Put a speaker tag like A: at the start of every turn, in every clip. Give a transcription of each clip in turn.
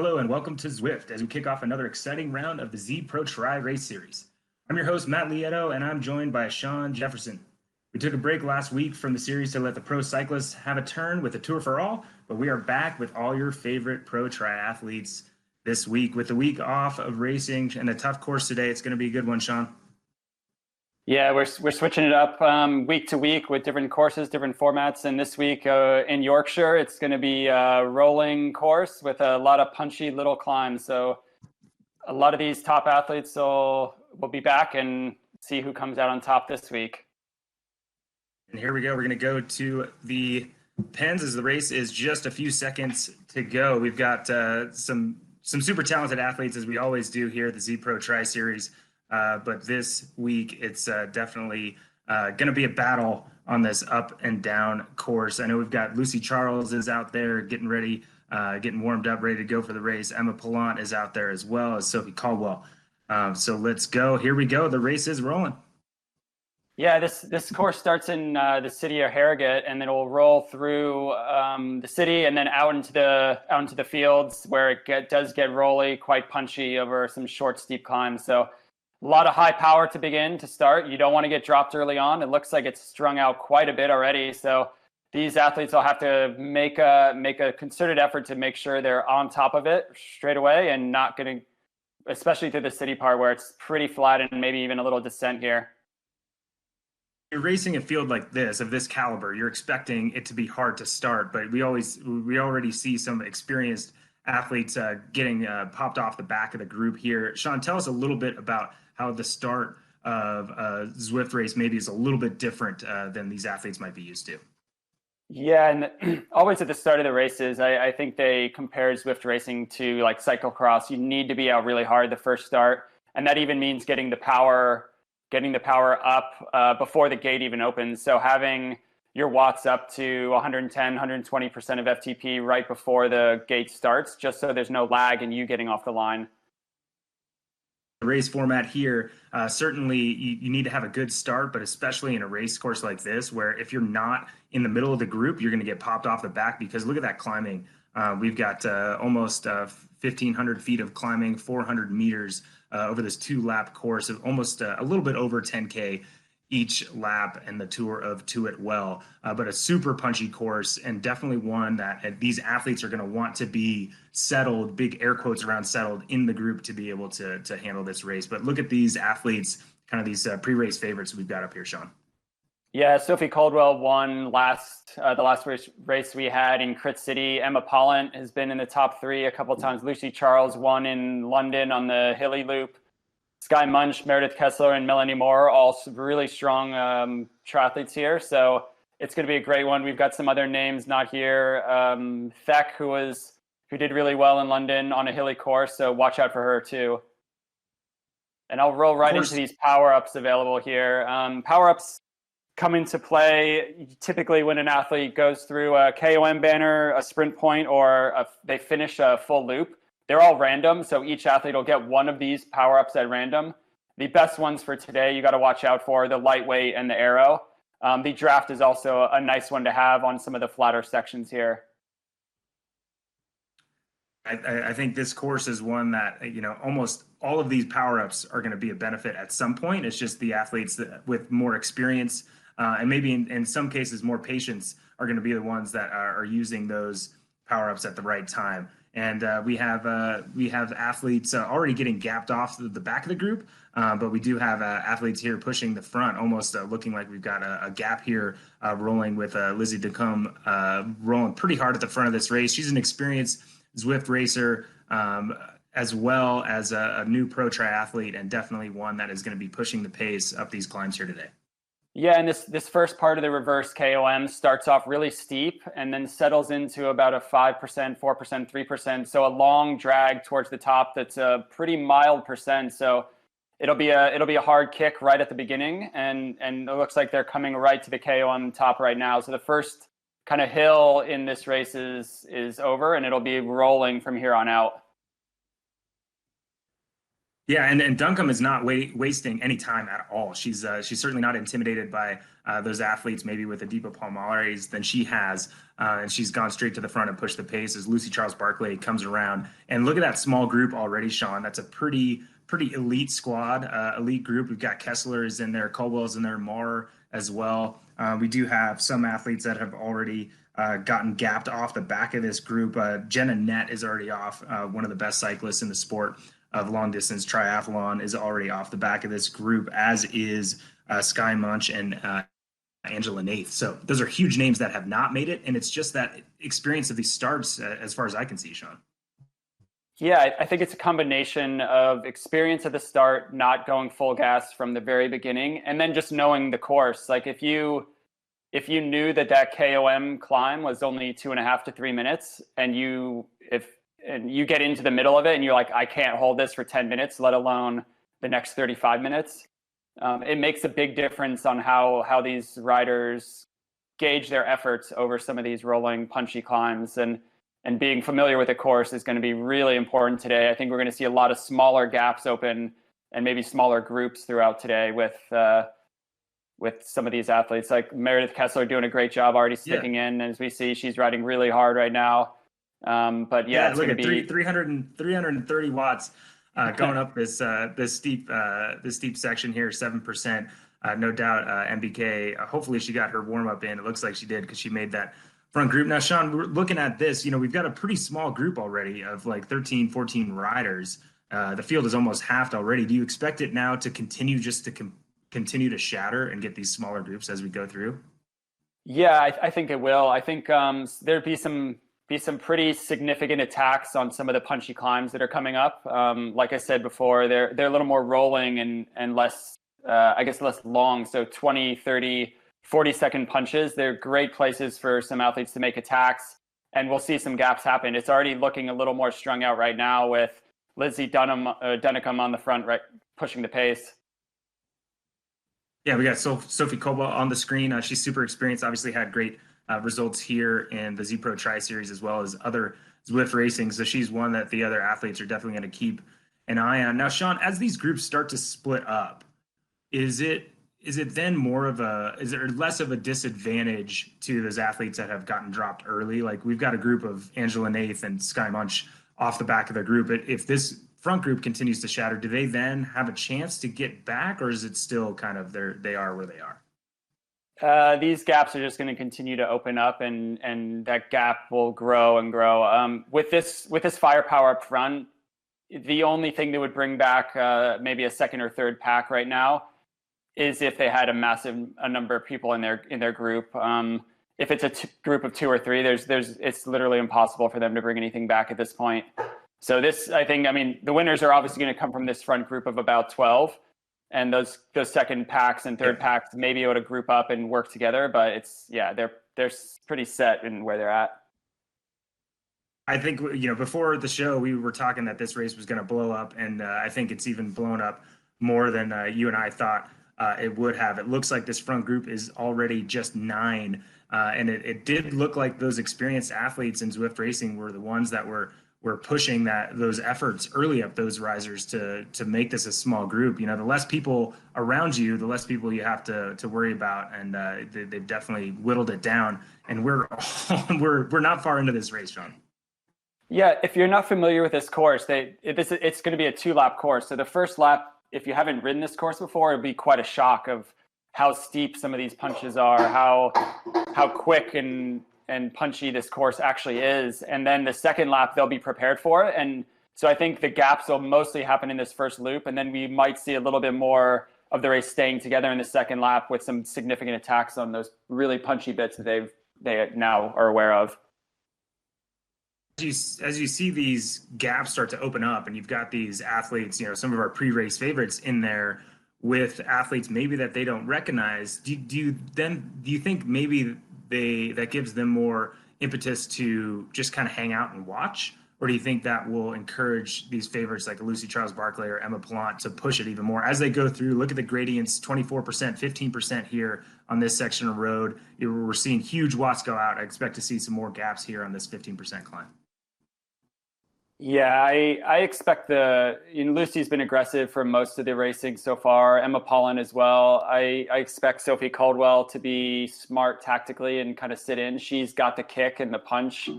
A: Hello and welcome to Zwift as we kick off another exciting round of the Z Pro Tri Race Series. I'm your host, Matt Lieto, and I'm joined by Sean Jefferson. We took a break last week from the series to let the pro cyclists have a turn with the Tour for All, but we are back with all your favorite pro triathletes this week. With the week off of racing and a tough course today, it's going to be a good one, Sean.
B: Yeah, we're switching it up week to week with different courses, different formats. And this week in Yorkshire, it's going to be a rolling course with a lot of punchy little climbs. So a lot of these top athletes will be back and see who comes out on top this week.
A: And here we go. We're going to go to the pens as the race is just a few seconds to go. We've got some super talented athletes, as we always do here at the Z Pro Tri Series. But this week, it's definitely going to be a battle on this up and down course. I know we've got Lucy Charles is out there getting ready, getting warmed up, ready to go for the race. Emma Pallant is out there as well as Sophie Caldwell. So let's go. Here we go. The race is rolling.
B: Yeah, this course starts in the city of Harrogate, and then it'll roll through the city and then out into the fields where it does get rolly, quite punchy over some short, steep climbs. So a lot of high power to begin to start. You don't want to get dropped early on. It looks like it's strung out quite a bit already. So these athletes will have to make a concerted effort to make sure they're on top of it straight away and not getting, especially through the city part where it's pretty flat and maybe even a little descent here.
A: You're racing a field like this, of this caliber, you're expecting it to be hard to start, but we already see some experienced athletes getting popped off the back of the group here. Sean, tell us a little bit about how the start of a Zwift race maybe is a little bit different than these athletes might be used to.
B: Yeah, and always at the start of the races, I think they compare Zwift racing to like cyclocross. You need to be out really hard the first start, and that even means getting the power up before the gate even opens. So having your watts up to 110, 120% of FTP right before the gate starts, just so there's no lag in you getting off the line.
A: The race format here, certainly you need to have a good start, but especially in a race course like this, where if you're not in the middle of the group, you're going to get popped off the back because look at that climbing. We've got almost 1,500 feet of climbing, 400 meters over this 2-lap course of almost a little bit over 10K each lap in the Tour of Tewit Well, but a super punchy course and definitely one that these athletes are going to want to be settled, big air quotes around settled in the group to be able to handle this race. But look at these athletes, kind of these pre-race favorites we've got up here, Sean.
B: Yeah, Sophie Caldwell won the last race we had in Crit City. Emma Pallant has been in the top 3 a couple of times. Lucy Charles won in London on the Hilly Loop. Skye Munch, Meredith Kessler, and Melanie Moore, all really strong triathletes here. So it's going to be a great one. We've got some other names not here. Theck, who did really well in London on a hilly course, so watch out for her too. And I'll roll right into these power-ups available here. Power-ups come into play typically when an athlete goes through a KOM banner, a sprint point, or they finish a full loop. They're all random, so each athlete will get one of these power-ups at random. The best ones for today you got to watch out for, the lightweight and the arrow. The draft is also a nice one to have on some of the flatter sections here.
A: I think this course is one that, almost all of these power-ups are going to be a benefit at some point. It's just the athletes with more experience and maybe in some cases more patience are going to be the ones that are using those power-ups at the right time. And we have athletes already getting gapped off the back of the group, but we do have athletes here pushing the front, almost looking like we've got a gap here, rolling with Lizzie DeCombe rolling pretty hard at the front of this race. She's an experienced Zwift racer, as well as a new pro triathlete, and definitely one that is going to be pushing the pace up these climbs here today.
B: Yeah, and this first part of the reverse KOM starts off really steep and then settles into about a 5%, 4%, 3%. So a long drag towards the top that's a pretty mild percent. So it'll be a hard kick right at the beginning, and it looks like they're coming right to the KOM top right now. So the first kind of hill in this race is over, and it'll be rolling from here on out.
A: Yeah, and Duncombe is not wasting any time at all. She's certainly not intimidated by those athletes maybe with a deeper palmares than she has. And she's gone straight to the front and pushed the pace as Lucy Charles Barclay comes around. And look at that small group already, Sean. That's a pretty elite squad, elite group. We've got Kessler is in there, Caldwell's in there, Marr as well. We do have some athletes that have already gotten gapped off the back of this group. Jenna Nett is already off. One of the best cyclists in the sport of long distance triathlon is already off the back of this group, as is Sky Munch and Angela Nath. So those are huge names that have not made it. And it's just that experience of these starts, as far as I can see, Sean.
B: Yeah, I think it's a combination of experience at the start, not going full gas from the very beginning, and then just knowing the course. Like if you knew that KOM climb was only 2.5 to 3 minutes, and you get into the middle of it and you're like, I can't hold this for 10 minutes, let alone the next 35 minutes. It makes a big difference on how these riders gauge their efforts over some of these rolling, punchy climbs. And being familiar with the course is going to be really important today. I think we're going to see a lot of smaller gaps open and maybe smaller groups throughout today with some of these athletes. Like Meredith Kessler doing a great job already sticking in. As we see, she's riding really hard right now. But yeah, it's
A: look
B: going to be
A: 330 watts going up this steep section here, 7%. No doubt, MBK. Hopefully, she got her warm up in. It looks like she did because she made that front group. Now, Sean, we're looking at this. We've got a pretty small group already of like 13, 14 riders. The field is almost halved already. Do you expect it now to continue continue to shatter and get these smaller groups as we go through?
B: Yeah, I think it will. I think there'd be some pretty significant attacks on some of the punchy climbs that are coming up. Like I said before, they're a little more rolling and less, I guess, less long. So 20, 30, 40-second punches. They're great places for some athletes to make attacks, and we'll see some gaps happen. It's already looking a little more strung out right now with Lizzie Dunnecombe on the front, right, pushing the pace.
A: Yeah, we got Sophie Cobalt on the screen. She's super experienced, obviously had great results here in the Z Pro Tri Series as well as other Zwift racing. So she's one that the other athletes are definitely going to keep an eye on. Now, Sean, as these groups start to split up, is it then is there less of a disadvantage to those athletes that have gotten dropped early? Like we've got a group of Angela Nath and Sky Munch off the back of the group. If this front group continues to shatter, do they then have a chance to get back, or is it still kind of they are where they are?
B: These gaps are just going to continue to open up, and that gap will grow and grow. With this firepower up front, the only thing that would bring back maybe a second or third pack right now is if they had a massive number of people in their group. If it's a group of 2 or 3, it's literally impossible for them to bring anything back at this point. So the winners are obviously going to come from this front group of about 12, and those second packs and third packs may be able to group up and work together, but they're pretty set in where they're at.
A: I think, before the show, we were talking that this race was going to blow up, and I think it's even blown up more than you and I thought it would have. It looks like this front group is already just 9, and it did look like those experienced athletes in Zwift racing were the ones that were pushing those efforts early up those risers to make this a small group. The less people around you, the less people you have to worry about, and they've definitely whittled it down. And we're not far into this race, Sean.
B: Yeah, if you're not familiar with this course, it's going to be a 2-lap course. So the first lap, if you haven't ridden this course before, it'll be quite a shock of how steep some of these punches are, how quick and punchy this course actually is. And then the second lap, they'll be prepared for it. And so I think the gaps will mostly happen in this first loop, and then we might see a little bit more of the race staying together in the second lap with some significant attacks on those really punchy bits that they now are aware of.
A: As you see these gaps start to open up, and you've got these athletes, some of our pre-race favorites in there with athletes maybe that they don't recognize, do you think maybe that gives them more impetus to just kind of hang out and watch? Or do you think that will encourage these favorites like Lucy Charles Barclay or Emma Plant to push it even more as they go through? Look at the gradients, 24%, 15% here on this section of road. We're seeing huge watts go out. I expect to see some more gaps here on this 15% climb.
B: Yeah, I expect Lucy's been aggressive for most of the racing so far. Emma Pollen as well. I expect Sophie Caldwell to be smart tactically and kind of sit in. She's got the kick and the punch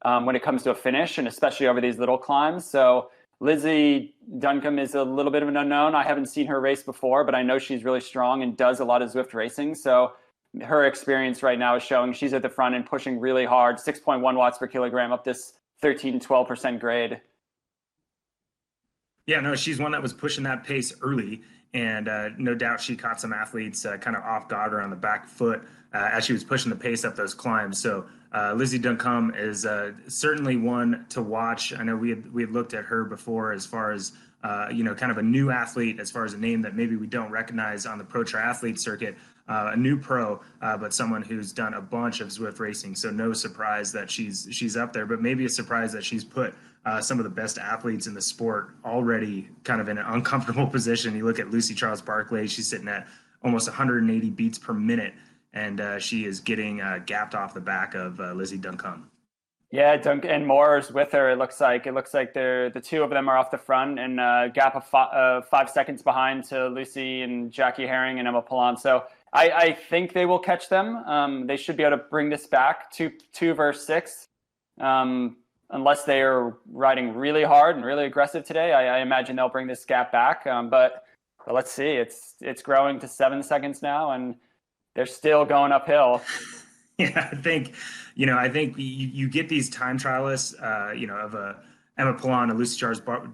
B: when it comes to a finish, and especially over these little climbs. So Lizzie Duncombe is a little bit of an unknown. I haven't seen her race before, but I know she's really strong and does a lot of Zwift racing. So her experience right now is showing she's at the front and pushing really hard, 6.1 watts per kilogram up this 13-12% grade.
A: Yeah, no, she's one that was pushing that pace early, and no doubt she caught some athletes kind of off guard or on the back foot as she was pushing the pace up those climbs. So Lizzie Duncombe is certainly one to watch. I know we had looked at her before as far as kind of a new athlete, as far as a name that maybe we don't recognize on the pro triathlete circuit. A new pro, but someone who's done a bunch of Zwift racing. So no surprise that she's up there, but maybe a surprise that she's put some of the best athletes in the sport already kind of in an uncomfortable position. You look at Lucy Charles Barclay, she's sitting at almost 180 beats per minute, and she is getting gapped off the back of Lizzie Duncombe.
B: Yeah, Dunk and Moore's with her. It looks like the two of them are off the front, and gap of 5 seconds behind to Lucy and Jackie Herring and Emma Polan. So I think they will catch them. They should be able to bring this back to 2 versus 6, unless they are riding really hard and really aggressive today. I imagine they'll bring this gap back. But let's see. It's growing to 7 seconds now, and they're still going uphill.
A: Yeah, I think you get these time trialists, of Emma Polan and Lucy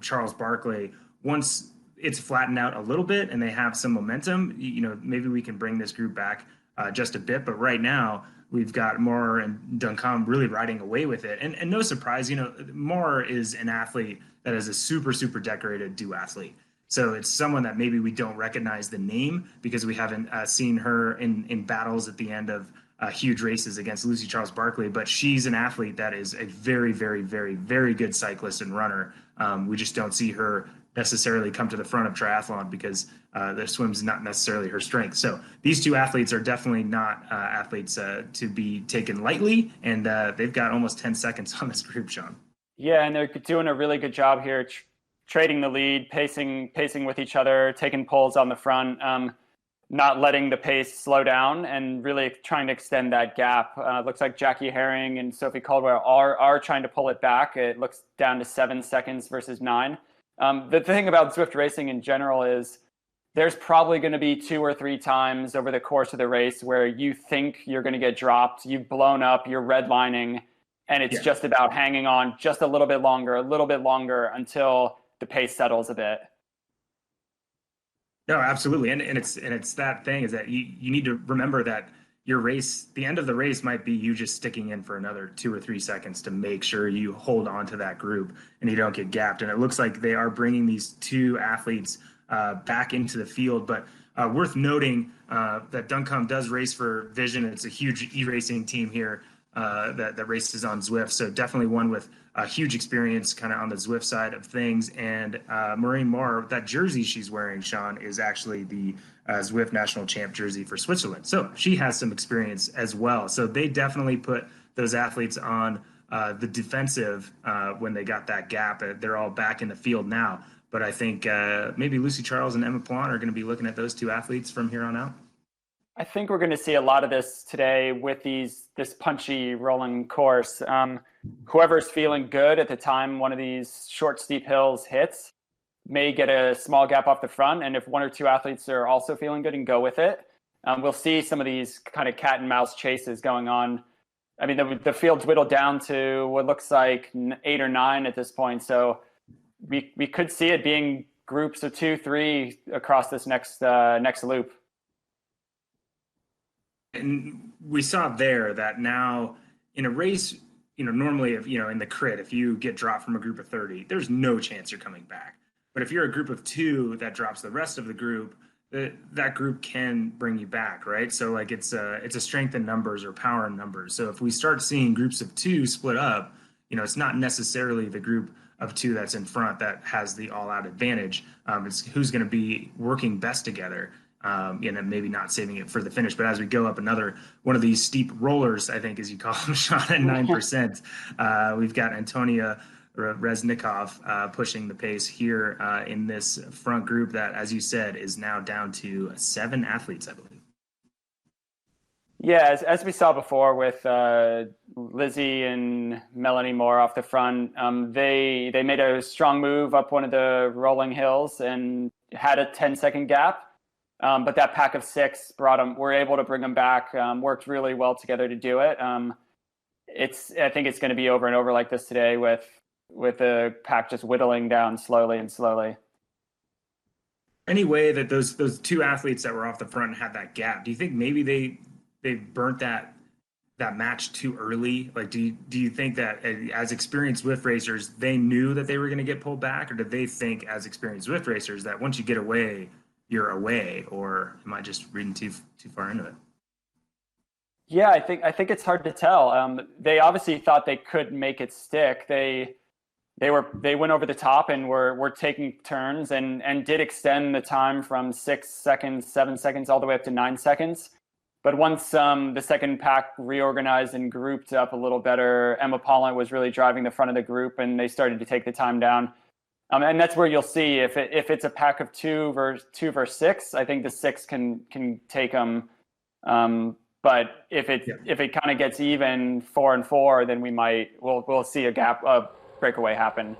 A: Charles Barclay. Once it's flattened out a little bit and they have some momentum, maybe we can bring this group back just a bit. But right now we've got Moore and Duncombe really riding away with it. And no surprise, Moore is an athlete that is a super, super decorated duathlete. So it's someone that maybe we don't recognize the name because we haven't seen her in battles at the end of huge races against Lucy Charles Barclay, but she's an athlete that is a very, very, very, very good cyclist and runner. We just don't see her necessarily come to the front of triathlon because the swim's not necessarily her strength. So these two athletes are definitely not athletes to be taken lightly, and they've got almost 10 seconds on this group, Sean.
B: Yeah, and they're doing a really good job here, trading the lead, pacing with each other, taking pulls on the front, not letting the pace slow down, and really trying to extend that gap. Looks like Jackie Herring and Sophie Caldwell are trying to pull it back. It looks down to 7 seconds versus 9. The thing about Zwift racing in general is there's probably going to be 2 or 3 times over the course of the race where you think you're going to get dropped, you've blown up, you're redlining, and it's just about hanging on just a little bit longer until the pace settles a bit.
A: No, absolutely. And it's that thing is that you need to remember that your race, the end of the race might be you just sticking in for another 2 or 3 seconds to make sure you hold on to that group and you don't get gapped. And it looks like they are bringing these 2 athletes back into the field. But worth noting that Duncombe does race for Vision. It's a huge e-racing team here that races on Zwift. So definitely one with a huge experience kind of on the Zwift side of things. And Maureen Moore, that jersey she's wearing, Sean, is actually the Zwift national champ jersey for Switzerland. So she has some experience as well. So they definitely put those athletes on the defensive when they got that gap. They're all back in the field now. But I think maybe Lucy Charles and Emma Polan are going to be looking at those 2 athletes from here on out.
B: I think we're going to see a lot of this today with this punchy rolling course. Whoever's feeling good at the time one of these short, steep hills hits may get a small gap off the front. And if 1 or 2 athletes are also feeling good and go with it, we'll see some of these kind of cat and mouse chases going on. I mean, the field's whittled down to what looks like 8 or 9 at this point. So we could see it being groups of 2, 3 across this next loop.
A: And we saw there that now in a race, normally if, in the crit, if you get dropped from a group of 30, there's no chance you're coming back. But if you're a group of 2 that drops the rest of the group, that group can bring you back, right? So like it's a strength in numbers or power in numbers. So if we start seeing groups of 2 split up, it's not necessarily the group of 2 that's in front that has the all-out advantage. It's who's going to be working best together. And maybe not saving it for the finish. But as we go up another one of these steep rollers, I think, as you call them, Sean, at 9%, we've got Antonia Reznikov pushing the pace here in this front group that, as you said, is now down to 7 athletes, I believe.
B: Yeah, as we saw before with Lizzie and Melanie Moore off the front, they made a strong move up one of the rolling hills and had a 10-second gap. But that pack of 6 were able to bring them back, worked really well together to do it. I think it's going to be over and over like this today with the pack just whittling down slowly and slowly.
A: Any way that those 2 athletes that were off the front had that gap, do you think maybe they burnt that match too early? Like, do you think that as experienced Zwift racers, they knew that they were going to get pulled back, or did they think as experienced Zwift racers that once you get away, you're away? Or am I just reading too far into it?
B: Yeah, I think it's hard to tell. They obviously thought they could make it stick. They went over the top and were taking turns and did extend the time from 6 seconds, 7 seconds, all the way up to 9 seconds. But once the second pack reorganized and grouped up a little better, Emma Pollant was really driving the front of the group, and they started to take the time down. And that's where you'll see if it's a pack of 2 versus 6. I think the 6 can take them. But if it kind of gets even 4 and 4, then we'll see a breakaway happen.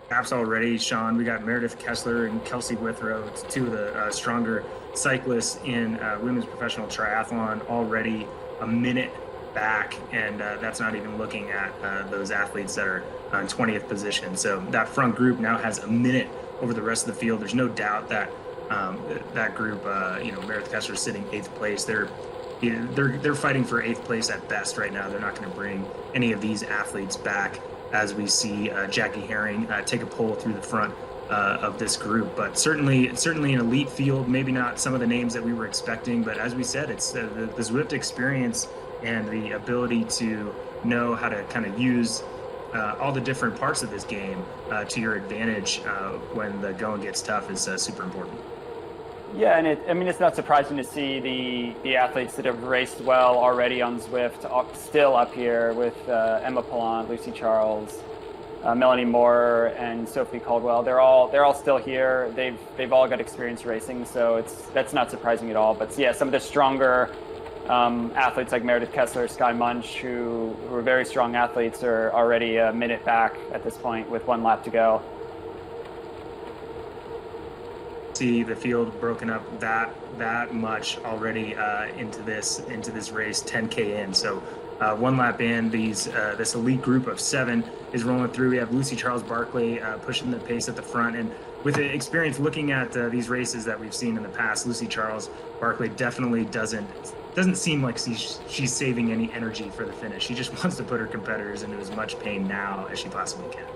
A: Gaps already, Sean. We got Meredith Kessler and Kelsey Withrow. It's 2 of the stronger cyclists in women's professional triathlon, already a minute back, and that's not even looking at those athletes that are in 20th position. So that front group now has a minute over the rest of the field. There's no doubt that that group, Meredith Kessler sitting 8th place. They're fighting for 8th place at best right now. They're not going to bring any of these athletes back, as we see Jackie Herring take a pull through the front of this group. But certainly an elite field, maybe not some of the names that we were expecting, but as we said, it's the Zwift experience and the ability to know how to kind of use all the different parts of this game to your advantage when the going gets tough is super important.
B: Yeah, and it's not surprising to see the athletes that have raced well already on Zwift still up here with Emma Pollant, Lucy Charles, Melanie Moore, and Sophie Caldwell. They're all still here. They've all got experience racing, so that's not surprising at all. But yeah, some of the stronger athletes like Meredith Kessler, Skye Munch, who are very strong athletes, are already a minute back at this point with 1 lap to go.
A: See the field broken up that much already into this race, 10K in. So 1 lap in, this elite group of 7 is rolling through. We have Lucy Charles Barclay pushing the pace at the front, and with the experience looking at these races that we've seen in the past, Lucy Charles Barclay definitely doesn't seem like she's saving any energy for the finish. She just wants to put her competitors into as much pain now as she possibly can.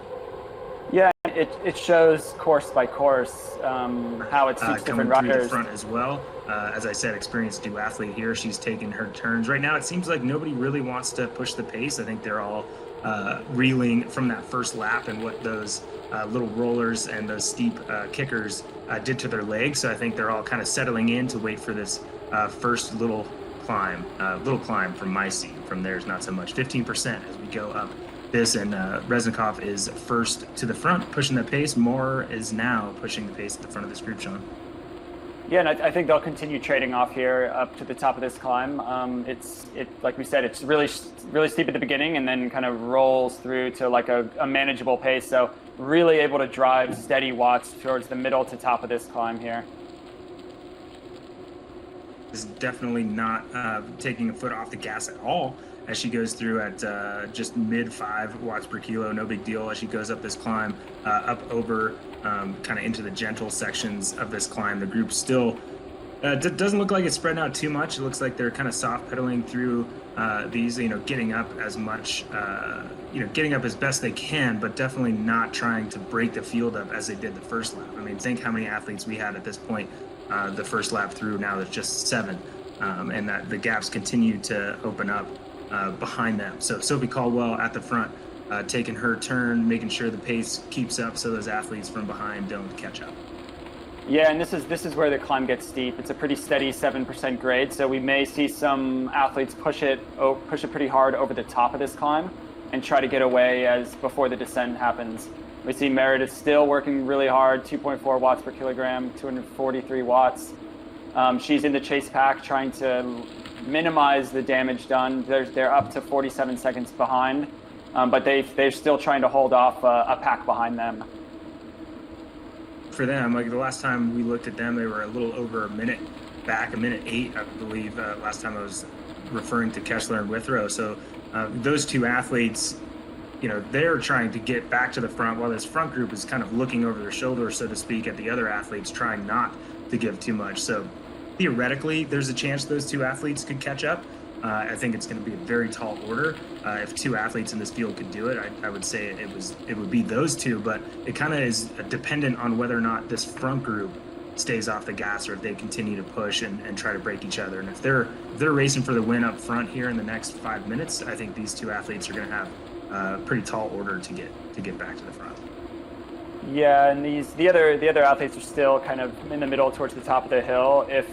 B: Yeah, it shows course by course how it suits different riders.
A: Coming through the front as well. As I said, experienced duathlete here. She's taking her turns. Right now, it seems like nobody really wants to push the pace. I think they're all reeling from that first lap and what those little rollers and those steep kickers did to their legs. So I think they're all kind of settling in to wait for this first little climb from my seat. From theirs, not so much. 15% as we go up this, and Reznikov is first to the front, pushing the pace. Moore is now pushing the pace at the front of this group, Sean.
B: Yeah, and I think they'll continue trading off here up to the top of this climb. It's like we said, it's really steep at the beginning and then kind of rolls through to like a manageable pace. So really able to drive steady watts towards the middle to top of this climb here.
A: Is definitely not taking a foot off the gas at all as she goes through at just mid 5 watts per kilo. No big deal as she goes up this climb, up over kind of into the gentle sections of this climb. The group still doesn't look like it's spreading out too much. It looks like they're kind of soft pedaling through these, getting up as much, getting up as best they can, but definitely not trying to break the field up as they did the first lap. I mean, think how many athletes we had at this point the first lap through. Now there's just 7, and that the gaps continue to open up behind them. So Sophie Caldwell at the front, taking her turn, making sure the pace keeps up so those athletes from behind don't catch up.
B: Yeah, and this is where the climb gets steep. It's a pretty steady 7% grade, so we may see some athletes push it pretty hard over the top of this climb. and try to get away as before the descent happens. We see Meredith still working really hard, 2.4 watts per kilogram, 243 watts. She's in the chase pack trying to minimize the damage done. They're up to 47 seconds behind, but they're still trying to hold off a pack behind them.
A: For them, like the last time we looked at them, they were a little over a minute back, a minute 8, I believe. Last time I was referring to Kessler and Withrow. So those two athletes, they're trying to get back to the front while this front group is kind of looking over their shoulder, so to speak, at the other athletes, trying not to give too much. So theoretically, there's a chance those two athletes could catch up. I think it's going to be a very tall order. If two athletes in this field could do it, I would say it would be those two, but it kind of is dependent on whether or not this front group stays off the gas or if they continue to push and try to break each other. And if they're racing for the win up front here in the next 5 minutes, I think these two athletes are going to have a pretty tall order to get back to the front.
B: Yeah, and the other athletes are still kind of in the middle towards the top of the hill. If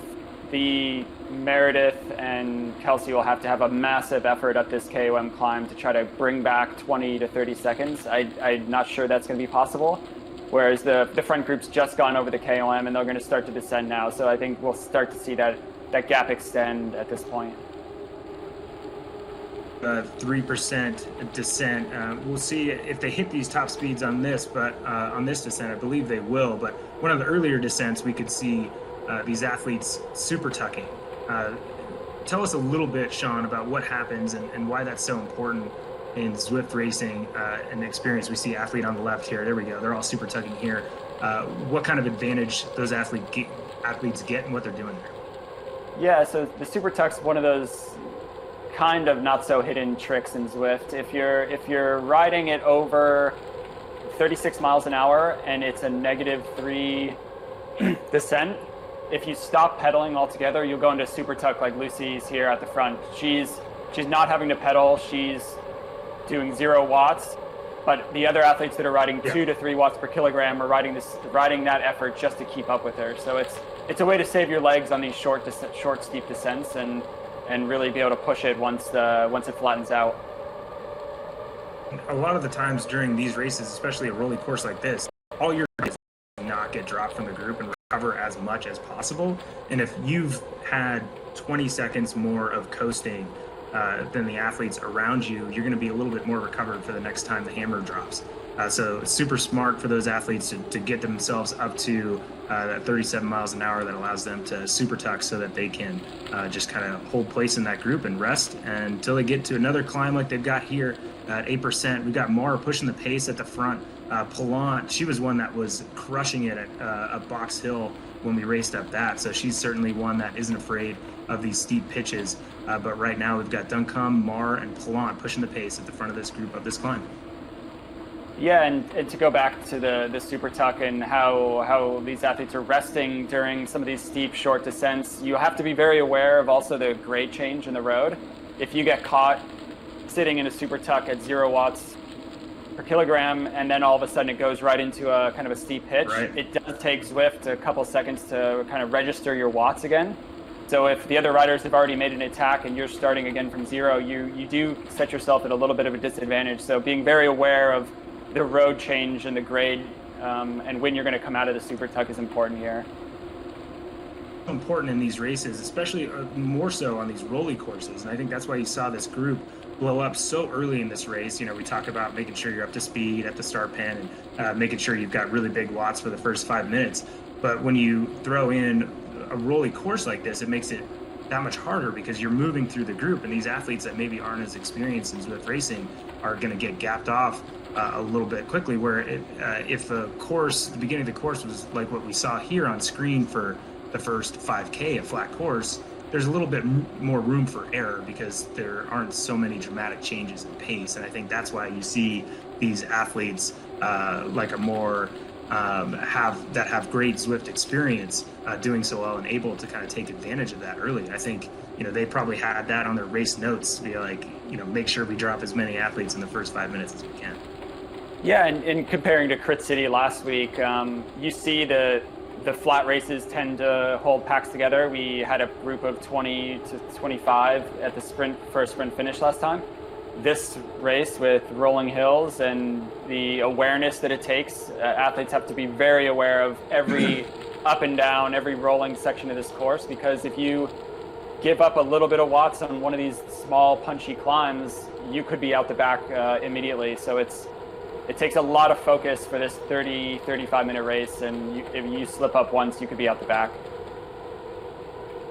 B: the Meredith and Kelsey will have to have a massive effort up this KOM climb to try to bring back 20 to 30 seconds. I'm not sure that's going to be possible. Whereas the front group's just gone over the KOM and they're going to start to descend now. So I think we'll start to see that gap extend at this point.
A: 3% descent. We'll see if they hit these top speeds on this, but on this descent, I believe they will. But one of the earlier descents, we could see these athletes super tucking. Tell us a little bit, Sean, about what happens and why that's so important in Zwift racing and the experience. We see athlete on the left here. There we go. They're all super tucking here. What kind of advantage those athletes get and what they're doing there?
B: Yeah, so the super tuck's one of those kind of not so hidden tricks in Zwift. If you're riding it over 36 miles an hour and it's a -3 descent, if you stop pedaling altogether, you'll go into super tuck like Lucy's here at the front. She's not having to pedal. She's doing 0 watts, but the other athletes that are riding 2 to 3 watts per kilogram are riding that effort just to keep up with her. So it's a way to save your legs on these short steep descents and really be able to push it once it flattens out.
A: A lot of the times during these races, especially a rolly course like this, all you're doing is not get dropped from the group and recover as much as possible. And if you've had 20 seconds more of coasting than the athletes around you, you're going to be a little bit more recovered for the next time the hammer drops. So it's super smart for those athletes to get themselves up to that 37 miles an hour that allows them to super tuck so that they can just kind of hold place in that group and rest until they get to another climb like they've got here at 8%. We've got Mara pushing the pace at the front. Palant, she was one that was crushing it at Box Hill when we raced up that. So she's certainly one that isn't afraid of these steep pitches. But right now we've got Duncombe, Mar, and Palant pushing the pace at the front of this group of this climb.
B: Yeah, and to go back to the super tuck and how these athletes are resting during some of these steep, short descents, you have to be very aware of also the grade change in the road. If you get caught sitting in a super tuck at 0 watts per kilogram, and then all of a sudden it goes right into a kind of a steep pitch, right. It does take Zwift a couple seconds to kind of register your watts again. So if the other riders have already made an attack and you're starting again from 0, you do set yourself at a little bit of a disadvantage. So being very aware of the road change and the grade and when you're going to come out of the super tuck is important here.
A: Important in these races, especially more so on these rolly courses. And I think that's why you saw this group blow up so early in this race. We talk about making sure you're up to speed at the start pen and making sure you've got really big watts for the first 5 minutes. But when you throw in a rolly course like this, it makes it that much harder because you're moving through the group, and these athletes that maybe aren't as experienced in Zwift racing are going to get gapped off a little bit quickly, where if the beginning of the course was like what we saw here on screen for the first 5K, a flat course, there's a little bit more room for error because there aren't so many dramatic changes in pace. And I think that's why you see these athletes like a more have great Zwift experience doing so well and able to kind of take advantage of that early. I think they probably had that on their race notes to be like, make sure we drop as many athletes in the first 5 minutes as we can.
B: Yeah, and comparing to Crit City last week, you see the flat races tend to hold packs together. We had a group of 20 to 25 at the sprint finish last time. this race with rolling hills and the awareness that it takes. Athletes have to be very aware of every up and down, every rolling section of this course, because if you give up a little bit of watts on one of these small punchy climbs, you could be out the back immediately. So it takes a lot of focus for this 35 minute race, and if you slip up once, you could be out the back.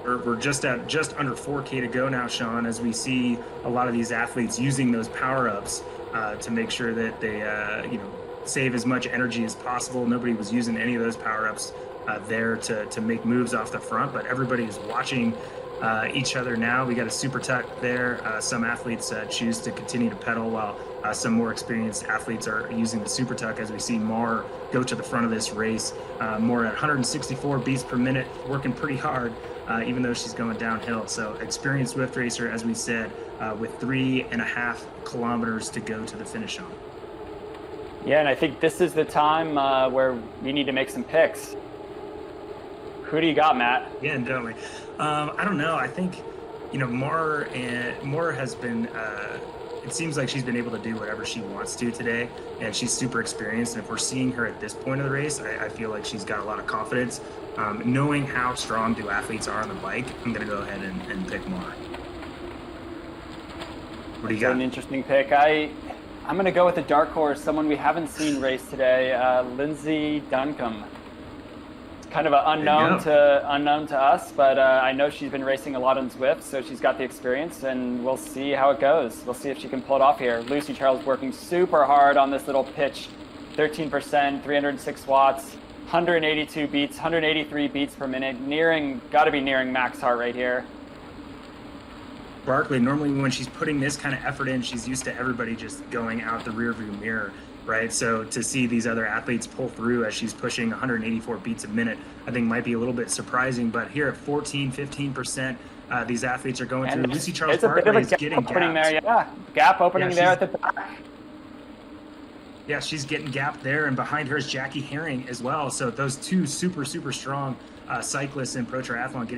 A: We're just under 4K to go now, Sean, as we see a lot of these athletes using those power-ups to make sure that they save as much energy as possible. Nobody was using any of those power-ups there to make moves off the front, but everybody is watching each other now. We got a super tuck there. Some athletes choose to continue to pedal, while some more experienced athletes are using the super tuck, as we see Mar go to the front of this race. Mar at 164 beats per minute, working pretty hard, even though she's going downhill. So experienced Zwift racer, as we said, with 3.5 kilometers to go to the finish line.
B: Yeah, and I think this is the time where we need to make some picks. Who do you got, Matt?
A: Yeah, definitely. I don't know. I think, Mar has been, it seems like she's been able to do whatever she wants to today, and she's super experienced. And if we're seeing her at this point of the race, I feel like she's got a lot of confidence. Knowing how strong athletes are on the bike, I'm going to go ahead and pick Mar. What do you got?
B: An interesting pick. I'm going to go with a dark horse, someone we haven't seen race today, Lindsay Duncombe. Kind of an unknown to us, but I know she's been racing a lot on Zwift, so she's got the experience, and we'll see how it goes. We'll see if she can pull it off here. Lucy Charles working super hard on this little pitch, 13%, 306 watts, 182 beats, 183 beats per minute, got to be nearing max heart rate here.
A: Barkley, normally when she's putting this kind of effort in, she's used to everybody just going out the rearview mirror, right? So to see these other athletes pull through as she's pushing 184 beats a minute, I think might be a little bit surprising. But here at 15%, these athletes are going through. Lucy Charles Barkley is getting
B: opening there, gap opening there at the back.
A: Yeah, she's getting gapped there, and behind her is Jackie Herring as well. So those two super strong cyclists in Pro Triathlon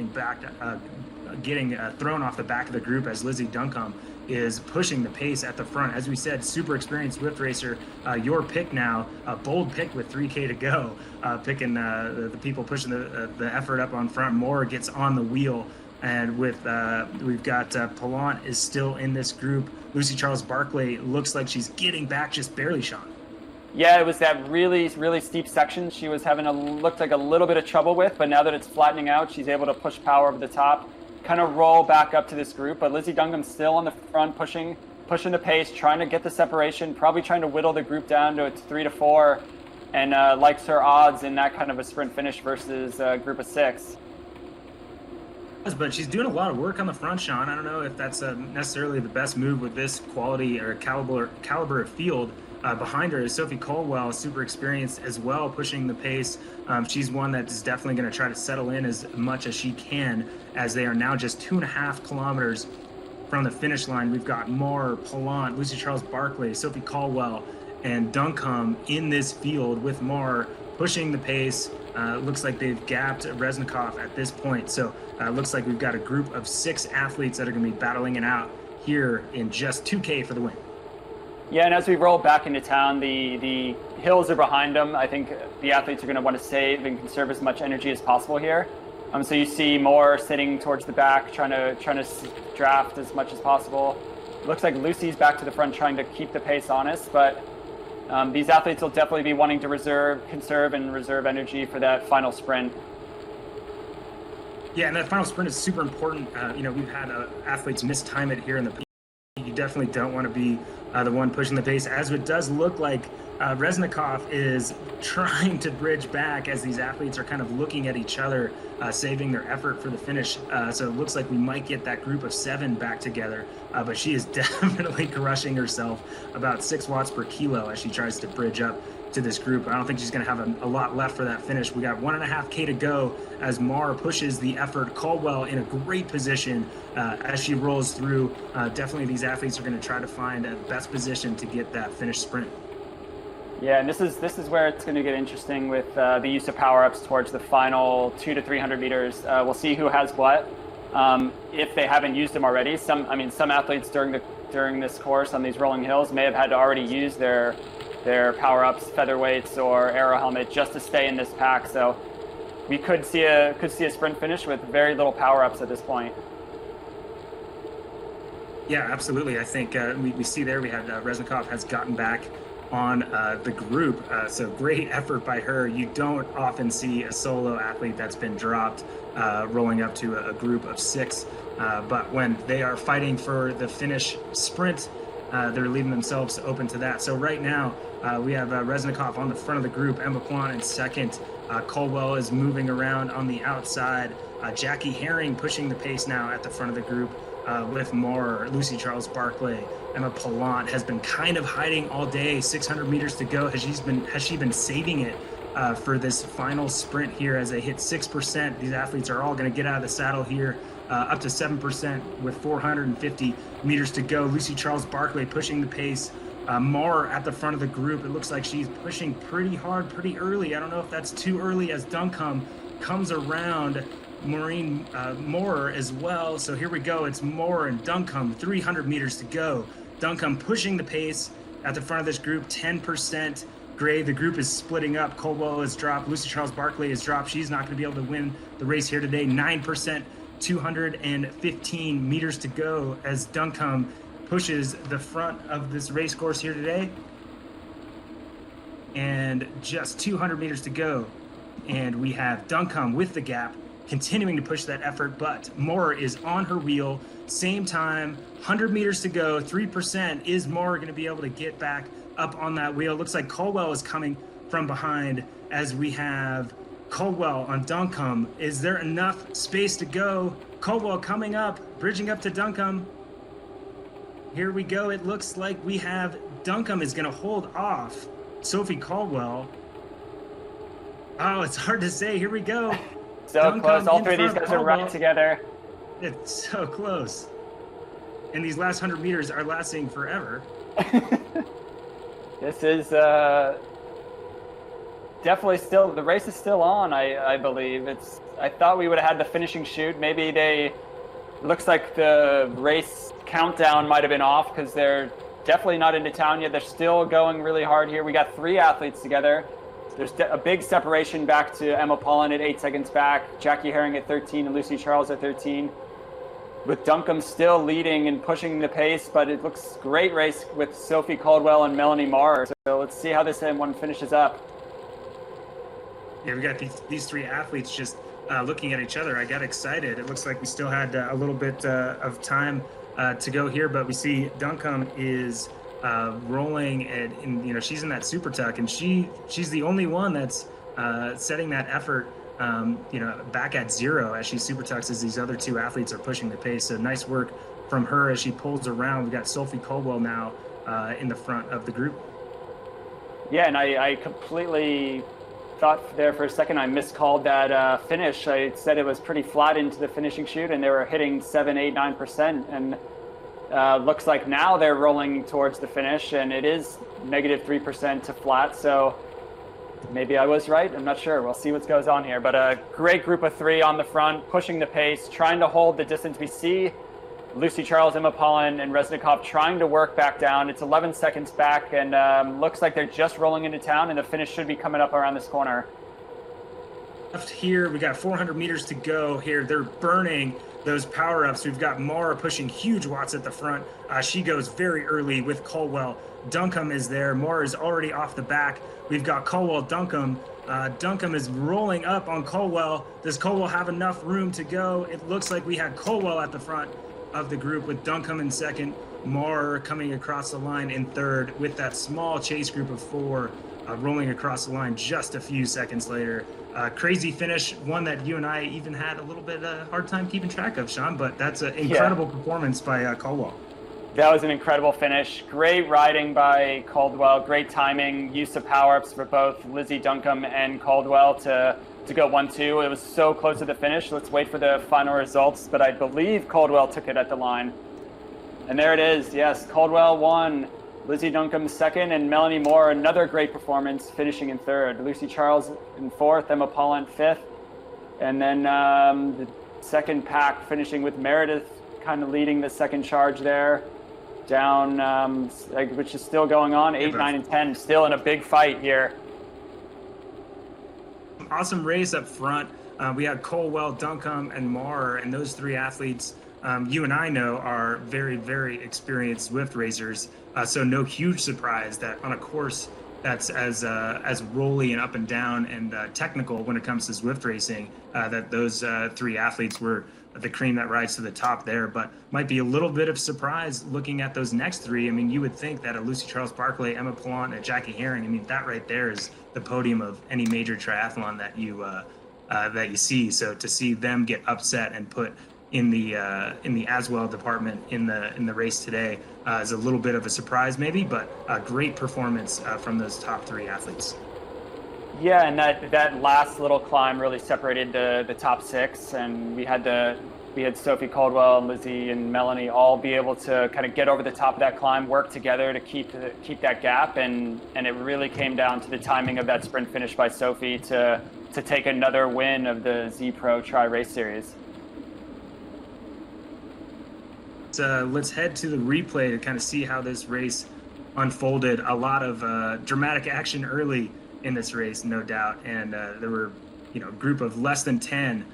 A: getting thrown off the back of the group as Lizzie Duncombe is pushing the pace at the front. As we said, super experienced Zwift racer. Your pick now, a bold pick with 3K to go, picking the people pushing the effort up on front. Moore gets on the wheel, and with we've got Pallant is still in this group. Lucy Charles Barkley looks like she's getting back just barely, Sean.
B: Yeah, it was that really steep section she was looked like a little bit of trouble with, but now that it's flattening out, she's able to push power over the top, kind of roll back up to this group. But Lizzie Duncombe's still on the front, pushing the pace, trying to get the separation, probably trying to whittle the group down to 3 to 4, and likes her odds in that kind of a sprint finish versus a group of 6.
A: But she's doing a lot of work on the front, Sean. I don't know if that's necessarily the best move with this quality or caliber of field. Behind her is Sophie Caldwell, super experienced as well, pushing the pace. She's one that is definitely going to try to settle in as much as she can, as they are now just 2.5 kilometers from the finish line. We've got Mar, Pallant, Lucy Charles Barkley, Sophie Caldwell, and Duncombe in this field with Mar pushing the pace. Looks like they've gapped Reznikov at this point. So looks like we've got a group of 6 athletes that are going to be battling it out here in just 2K for the win.
B: Yeah, and as we roll back into town, the hills are behind them. I think the athletes are going to want to save and conserve as much energy as possible here. So you see Moore sitting towards the back, trying to draft as much as possible. Looks like Lucy's back to the front, trying to keep the pace honest, but these athletes will definitely be wanting to conserve and reserve energy for that final sprint.
A: Yeah, and that final sprint is super important. We've had athletes mistime it here in the. You definitely don't want to be the one pushing the pace, as it does look like Reznikov is trying to bridge back as these athletes are kind of looking at each other, saving their effort for the finish. So it looks like we might get that group of 7 back together, but she is definitely crushing herself, about 6 watts per kilo as she tries to bridge up to this group. I don't think she's going to have a lot left for that finish. We got 1.5K to go as Mar pushes the effort. Caldwell in a great position as she rolls through. Definitely these athletes are going to try to find the best position to get that finish sprint.
B: Yeah, and this is where it's going to get interesting with the use of power-ups towards the final 200 to 300 meters. We'll see who has what. if they haven't used them already. Some athletes during this course on these rolling hills may have had to already use their power-ups, featherweights, or aero helmet just to stay in this pack. So we could see a sprint finish with very little power-ups at this point.
A: Yeah, absolutely. I think we see there we had Reznikov has gotten back on the group. So great effort by her. You don't often see a solo athlete that's been dropped rolling up to a group of 6. But when they are fighting for the finish sprint, they're leaving themselves open to that. So right now we have Reznikov on the front of the group, Emma Plant in second. Caldwell is moving around on the outside. Jackie Herring pushing the pace now at the front of the group. With more Lucy Charles Barclay. Emma Plant has been kind of hiding all day. 600 meters to go. Has she been saving it for this final sprint here as they hit 6%? These athletes are all going to get out of the saddle here, up to 7% with 450 meters to go. Lucy Charles Barclay pushing the pace. Moore at the front of the group. It looks like she's pushing pretty hard, pretty early. I don't know if that's too early as Duncombe comes around Maureen Moore as well. So here we go. It's Moore and Duncombe, 300 meters to go. Duncombe pushing the pace at the front of this group, 10%. Gray, the group is splitting up. Caldwell has dropped. Lucy Charles Barclay has dropped. She's not going to be able to win the race here today. 9%, 215 meters to go as Duncombe pushes the front of this race course here today. And just 200 meters to go. And we have Duncombe with the gap, continuing to push that effort, but Moore is on her wheel. Same time, 100 meters to go, 3%. Is Moore going to be able to get back up on that wheel? Looks like Caldwell is coming from behind as we have Caldwell on Duncombe. Is there enough space to go? Caldwell coming up, bridging up to Duncombe. Here we go. It looks like we have Duncombe is going to hold off Sophie Caldwell. Oh, it's hard to say. Here we go.
B: So Duncombe close. All three of these guys are right together.
A: It's so close. And these last 100 meters are lasting forever.
B: This is definitely still, the race is still on, I believe. I thought we would have had the finishing shoot. Maybe looks like the race countdown might have been off because they're definitely not into town yet. They're still going really hard here. We got 3 athletes together. There's a big separation back to Emma Plant at 8 seconds back, Jackie Herring at 13, and Lucy Charles at 13. With Duncombe still leading and pushing the pace, but it looks great race with Sophie Caldwell and Melanie Marr. So let's see how this one finishes up.
A: Yeah, we got these 3 athletes just looking at each other. I got excited. It looks like we still had a little bit of time to go here, but we see Duncombe is rolling, and she's in that super tuck, and she's the only one that's setting that effort back at 0 as she super tucks as these other 2 athletes are pushing the pace. So nice work from her as she pulls around. We got Sophie Caldwell now in the front of the group.
B: Yeah, and I completely thought there for a second I miscalled that finish. I said it was pretty flat into the finishing chute, and they were hitting 7, 8, 9%, and looks like now they're rolling towards the finish, and it is negative 3% to flat. So maybe I was right. I'm not sure. We'll see what goes on here. But a great group of 3 on the front, pushing the pace, trying to hold the distance. We see Lucy Charles, Emma Plant, and Reznikov trying to work back down. It's 11 seconds back, and looks like they're just rolling into town, and the finish should be coming up around this corner.
A: Left here, we got 400 meters to go here. They're burning those power-ups. We've got Mara pushing huge watts at the front. She goes very early with Caldwell. Duncombe is there. Mara is already off the back. We've got Caldwell, Duncombe. Duncombe is rolling up on Caldwell. Does Caldwell have enough room to go? It looks like we had Caldwell at the front of the group with Duncombe in second, Marr coming across the line in third with that small chase group of 4 rolling across the line just a few seconds later. Crazy finish, one that you and I even had a little bit of a hard time keeping track of, Sean, but that's an incredible performance by Caldwell.
B: That was an incredible finish. Great riding by Caldwell, great timing, use of power-ups for both Lizzie Duncombe and Caldwell to go 1-2. It was so close to the finish. Let's wait for the final results, but I believe Caldwell took it at the line. And there it is. Yes, Caldwell won. Lizzie Duncombe second, and Melanie Moore, another great performance, finishing in third. Lucy Charles in fourth, Emma Plant fifth. And then second pack, finishing with Meredith kind of leading the second charge there. Down, which is still going on, 8, 9, and 10, still in a big fight here.
A: Awesome race up front. We had Colwell, Duncombe, and Marr, and those three athletes you and I know are very, very experienced Zwift racers. So no huge surprise that on a course that's as rolly and up and down and technical when it comes to Zwift racing, that those three athletes were the cream that rides to the top there. But might be a little bit of surprise looking at those next three. I mean, you would think that a Lucy Charles Barclay, Emma Pallante, and Jackie Herring, I mean, that right there is the podium of any major triathlon that you see. So to see them get upset and put in the as well department in the race today is a little bit of a surprise maybe, but a great performance from those top three athletes.
B: Yeah, and that last little climb really separated the top six, and we had Sophie Caldwell and Lizzie and Melanie all be able to kind of get over the top of that climb, work together to keep that gap, and it really came down to the timing of that sprint finish by Sophie to take another win of the Z Pro Tri Race Series.
A: So let's head to the replay to kind of see how this race unfolded. A lot of dramatic action early in this race, no doubt, and there were a group of less than 10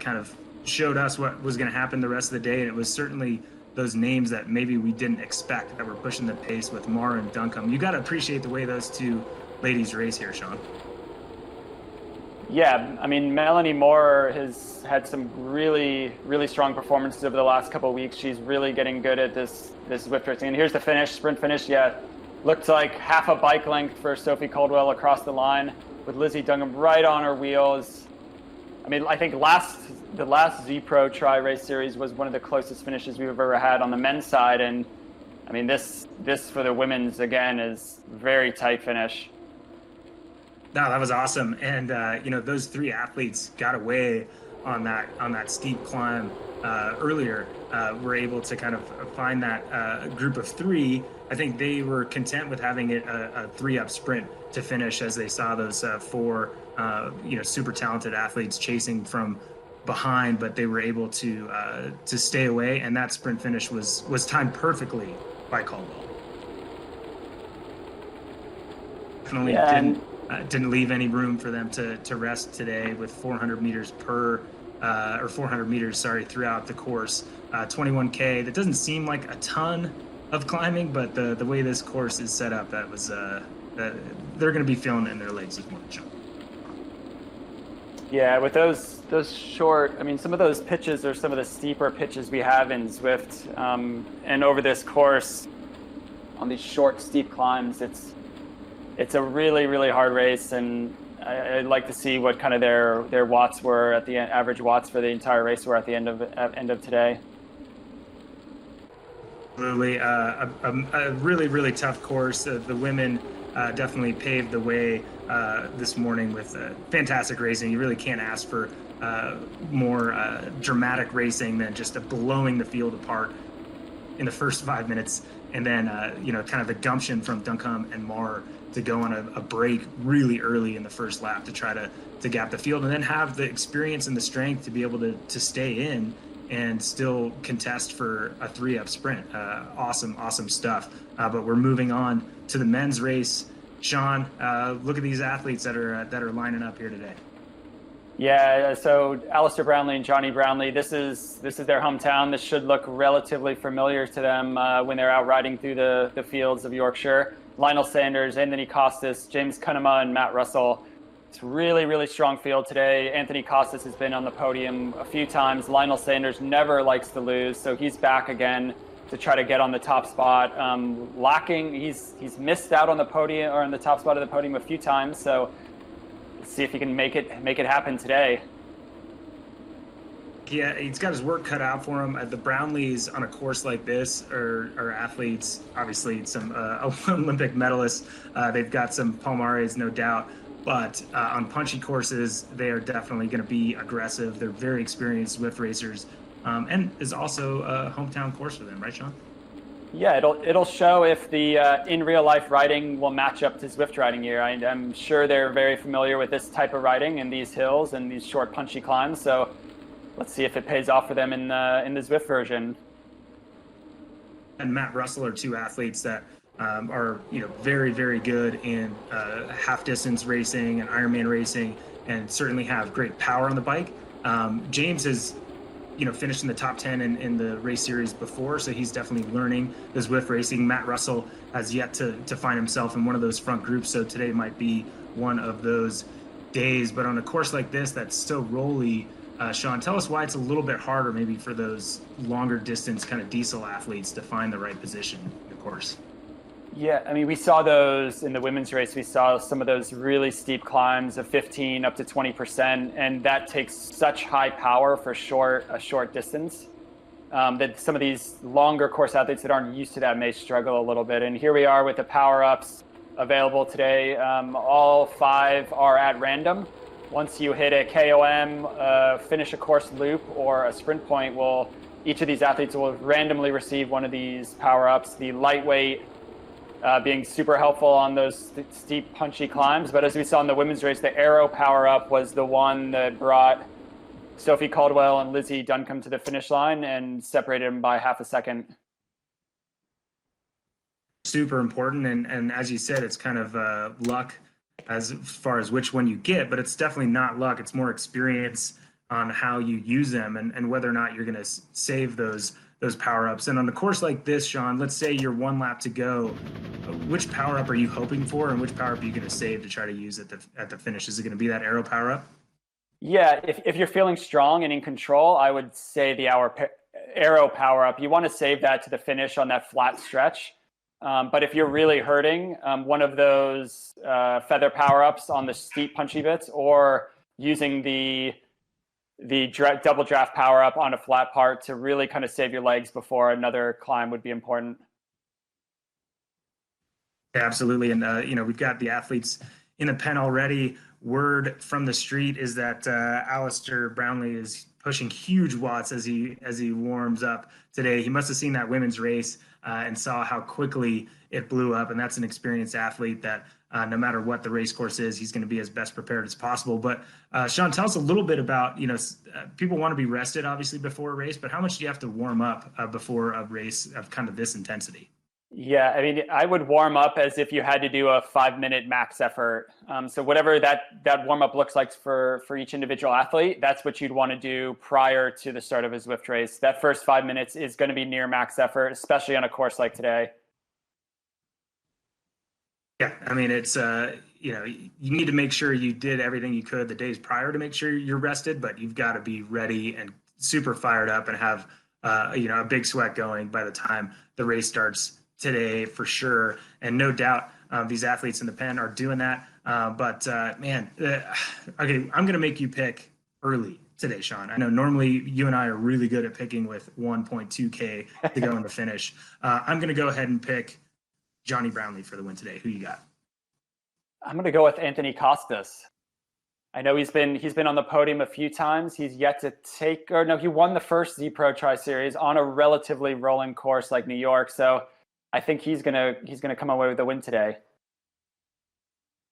A: kind of showed us what was going to happen the rest of the day, and it was certainly those names that maybe we didn't expect that were pushing the pace with Marr and Duncombe. You got to appreciate the way those two ladies race here, Sean.
B: Yeah, I mean, Melanie Moore has had some really, really strong performances over the last couple of weeks. She's really getting good at this Zwift racing. And here's the finish, sprint finish. Yeah, looked like half a bike length for Sophie Caldwell across the line with Lizzie Duncombe right on her wheels. I mean, I think the last Z Pro Tri Race Series was one of the closest finishes we've ever had on the men's side. And I mean, this for the women's, again, is very tight finish.
A: No, that was awesome. And, those three athletes got away on that steep climb earlier. Were able to kind of find that group of three. I think they were content with having it a 3-up sprint to finish as they saw those four, super talented athletes chasing from behind, but they were able to stay away. And that sprint finish was timed perfectly by Caldwell. Definitely didn't leave any room for them to rest today with 400 meters throughout the course. 21K, that doesn't seem like a ton of climbing, but the way this course is set up, that was that they're going to be feeling it in their legs as much.
B: Yeah, with those short, I mean, some of those pitches are some of the steeper pitches we have in Zwift, and over this course, on these short, steep climbs, it's a really, really hard race, and I'd like to see what kind of their watts were at the average watts for the entire race were at the end of today.
A: Absolutely, a really, really tough course. The women definitely paved the way this morning with fantastic racing. You really can't ask for more dramatic racing than just blowing the field apart in the first 5 minutes, and then kind of the gumption from Duncombe and Marr to go on a break really early in the first lap to try to gap the field, and then have the experience and the strength to be able to stay in and still contest for a 3-up sprint. Awesome stuff. But we're moving on to the men's race. Sean, look at these athletes that are lining up here today.
B: Yeah, so Alistair Brownlee and Johnny Brownlee, this is their hometown. This should look relatively familiar to them when they're out riding through the fields of Yorkshire. Lionel Sanders, Anthony Costas, James Cunnama, and Matt Russell. It's really, really strong field today. Anthony Costas has been on the podium a few times. Lionel Sanders never likes to lose, so he's back again to try to get on the top spot. He's missed out on the podium or on the top spot of the podium a few times, so let's see if he can make it happen today.
A: Yeah, he's got his work cut out for him. The Brownlees on a course like this are athletes, obviously some Olympic medalists. They've got some palmares, no doubt. But on punchy courses, they are definitely going to be aggressive. They're very experienced Zwift racers, and is also a hometown course for them, right, Sean?
B: Yeah, it'll show if the in real life riding will match up to Zwift riding here. I'm sure they're very familiar with this type of riding and these hills and these short punchy climbs. So let's see if it pays off for them in the Zwift version.
A: And Matt Russell are two athletes that are very, very good in half distance racing and Ironman racing, and certainly have great power on the bike. James has finished in the top 10 in the race series before, so he's definitely learning the Zwift racing. Matt Russell has yet to find himself in one of those front groups, so today might be one of those days. But on a course like this that's so rolly, Sean, tell us why it's a little bit harder maybe for those longer distance kind of diesel athletes to find the right position in the course.
B: Yeah, I mean, we saw those in the women's race. We saw some of those really steep climbs of 15 up to 20%, and that takes such high power for a short distance that some of these longer course athletes that aren't used to that may struggle a little bit. And here we are with the power-ups available today. All 5 are at random. Once you hit a KOM, finish a course loop, or a sprint point, each of these athletes will randomly receive one of these power-ups. The lightweight being super helpful on those steep, punchy climbs. But as we saw in the women's race, the aero power-up was the one that brought Sophie Caldwell and Lizzie Duncombe to the finish line and separated them by half a second.
A: Super important, and as you said, it's kind of luck as far as which one you get, but it's definitely not luck. It's more experience on how you use them and whether or not you're going to save those power-ups. And on a course like this, Sean, let's say you're 1 lap to go. Which power-up are you hoping for, and which power-up are you going to save to try to use at the finish? Is it going to be that aero power-up?
B: Yeah, if you're feeling strong and in control, I would say the aero power-up. You want to save that to the finish on that flat stretch. But if you're really hurting, one of those feather power-ups on the steep punchy bits, or using the double draft power-up on a flat part to really kind of save your legs before another climb would be important.
A: Yeah, absolutely. And we've got the athletes in the pen already. Word from the street is that Alistair Brownlee is pushing huge watts as he warms up today. He must have seen that women's race and saw how quickly it blew up. And that's an experienced athlete that no matter what the race course is, he's going to be as best prepared as possible. But Sean, tell us a little bit about, people want to be rested obviously before a race, but how much do you have to warm up before a race of kind of this intensity?
B: Yeah, I mean, I would warm up as if you had to do a 5-minute max effort. So whatever that warm up looks like for each individual athlete, that's what you'd want to do prior to the start of a Zwift race. That first 5 minutes is going to be near max effort, especially on a course like today.
A: Yeah, I mean, it's, you need to make sure you did everything you could the days prior to make sure you're rested, but you've got to be ready and super fired up and have, a big sweat going by the time the race starts today for sure. And no doubt these athletes in the pen are doing that. Okay, I'm going to make you pick early today, Sean. I know normally you and I are really good at picking with 1.2K to go in the finish. I'm going to go ahead and pick Johnny Brownlee for the win today. Who you got?
B: I'm going to go with Anthony Costas. I know he's been on the podium a few times. He's yet to he won the first Z Pro Tri-Series on a relatively rolling course like New York. So I think he's gonna come away with a win today.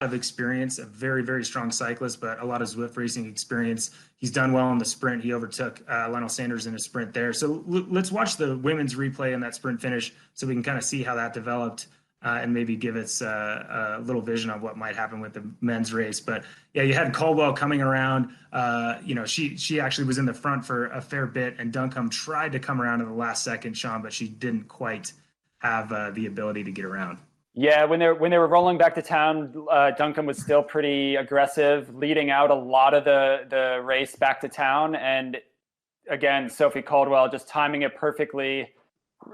A: Of experience, a very, very strong cyclist, but a lot of Zwift racing experience. He's done well in the sprint. He overtook Lionel Sanders in a sprint there. So let's watch the women's replay in that sprint finish so we can kind of see how that developed and maybe give us a little vision of what might happen with the men's race. But yeah, you had Caldwell coming around. She actually was in the front for a fair bit, and Duncombe tried to come around in the last second, Sean, but she didn't quite have the ability to get around.
B: Yeah, when they were rolling back to town, Duncombe was still pretty aggressive, leading out a lot of the race back to town. And again, Sophie Caldwell just timing it perfectly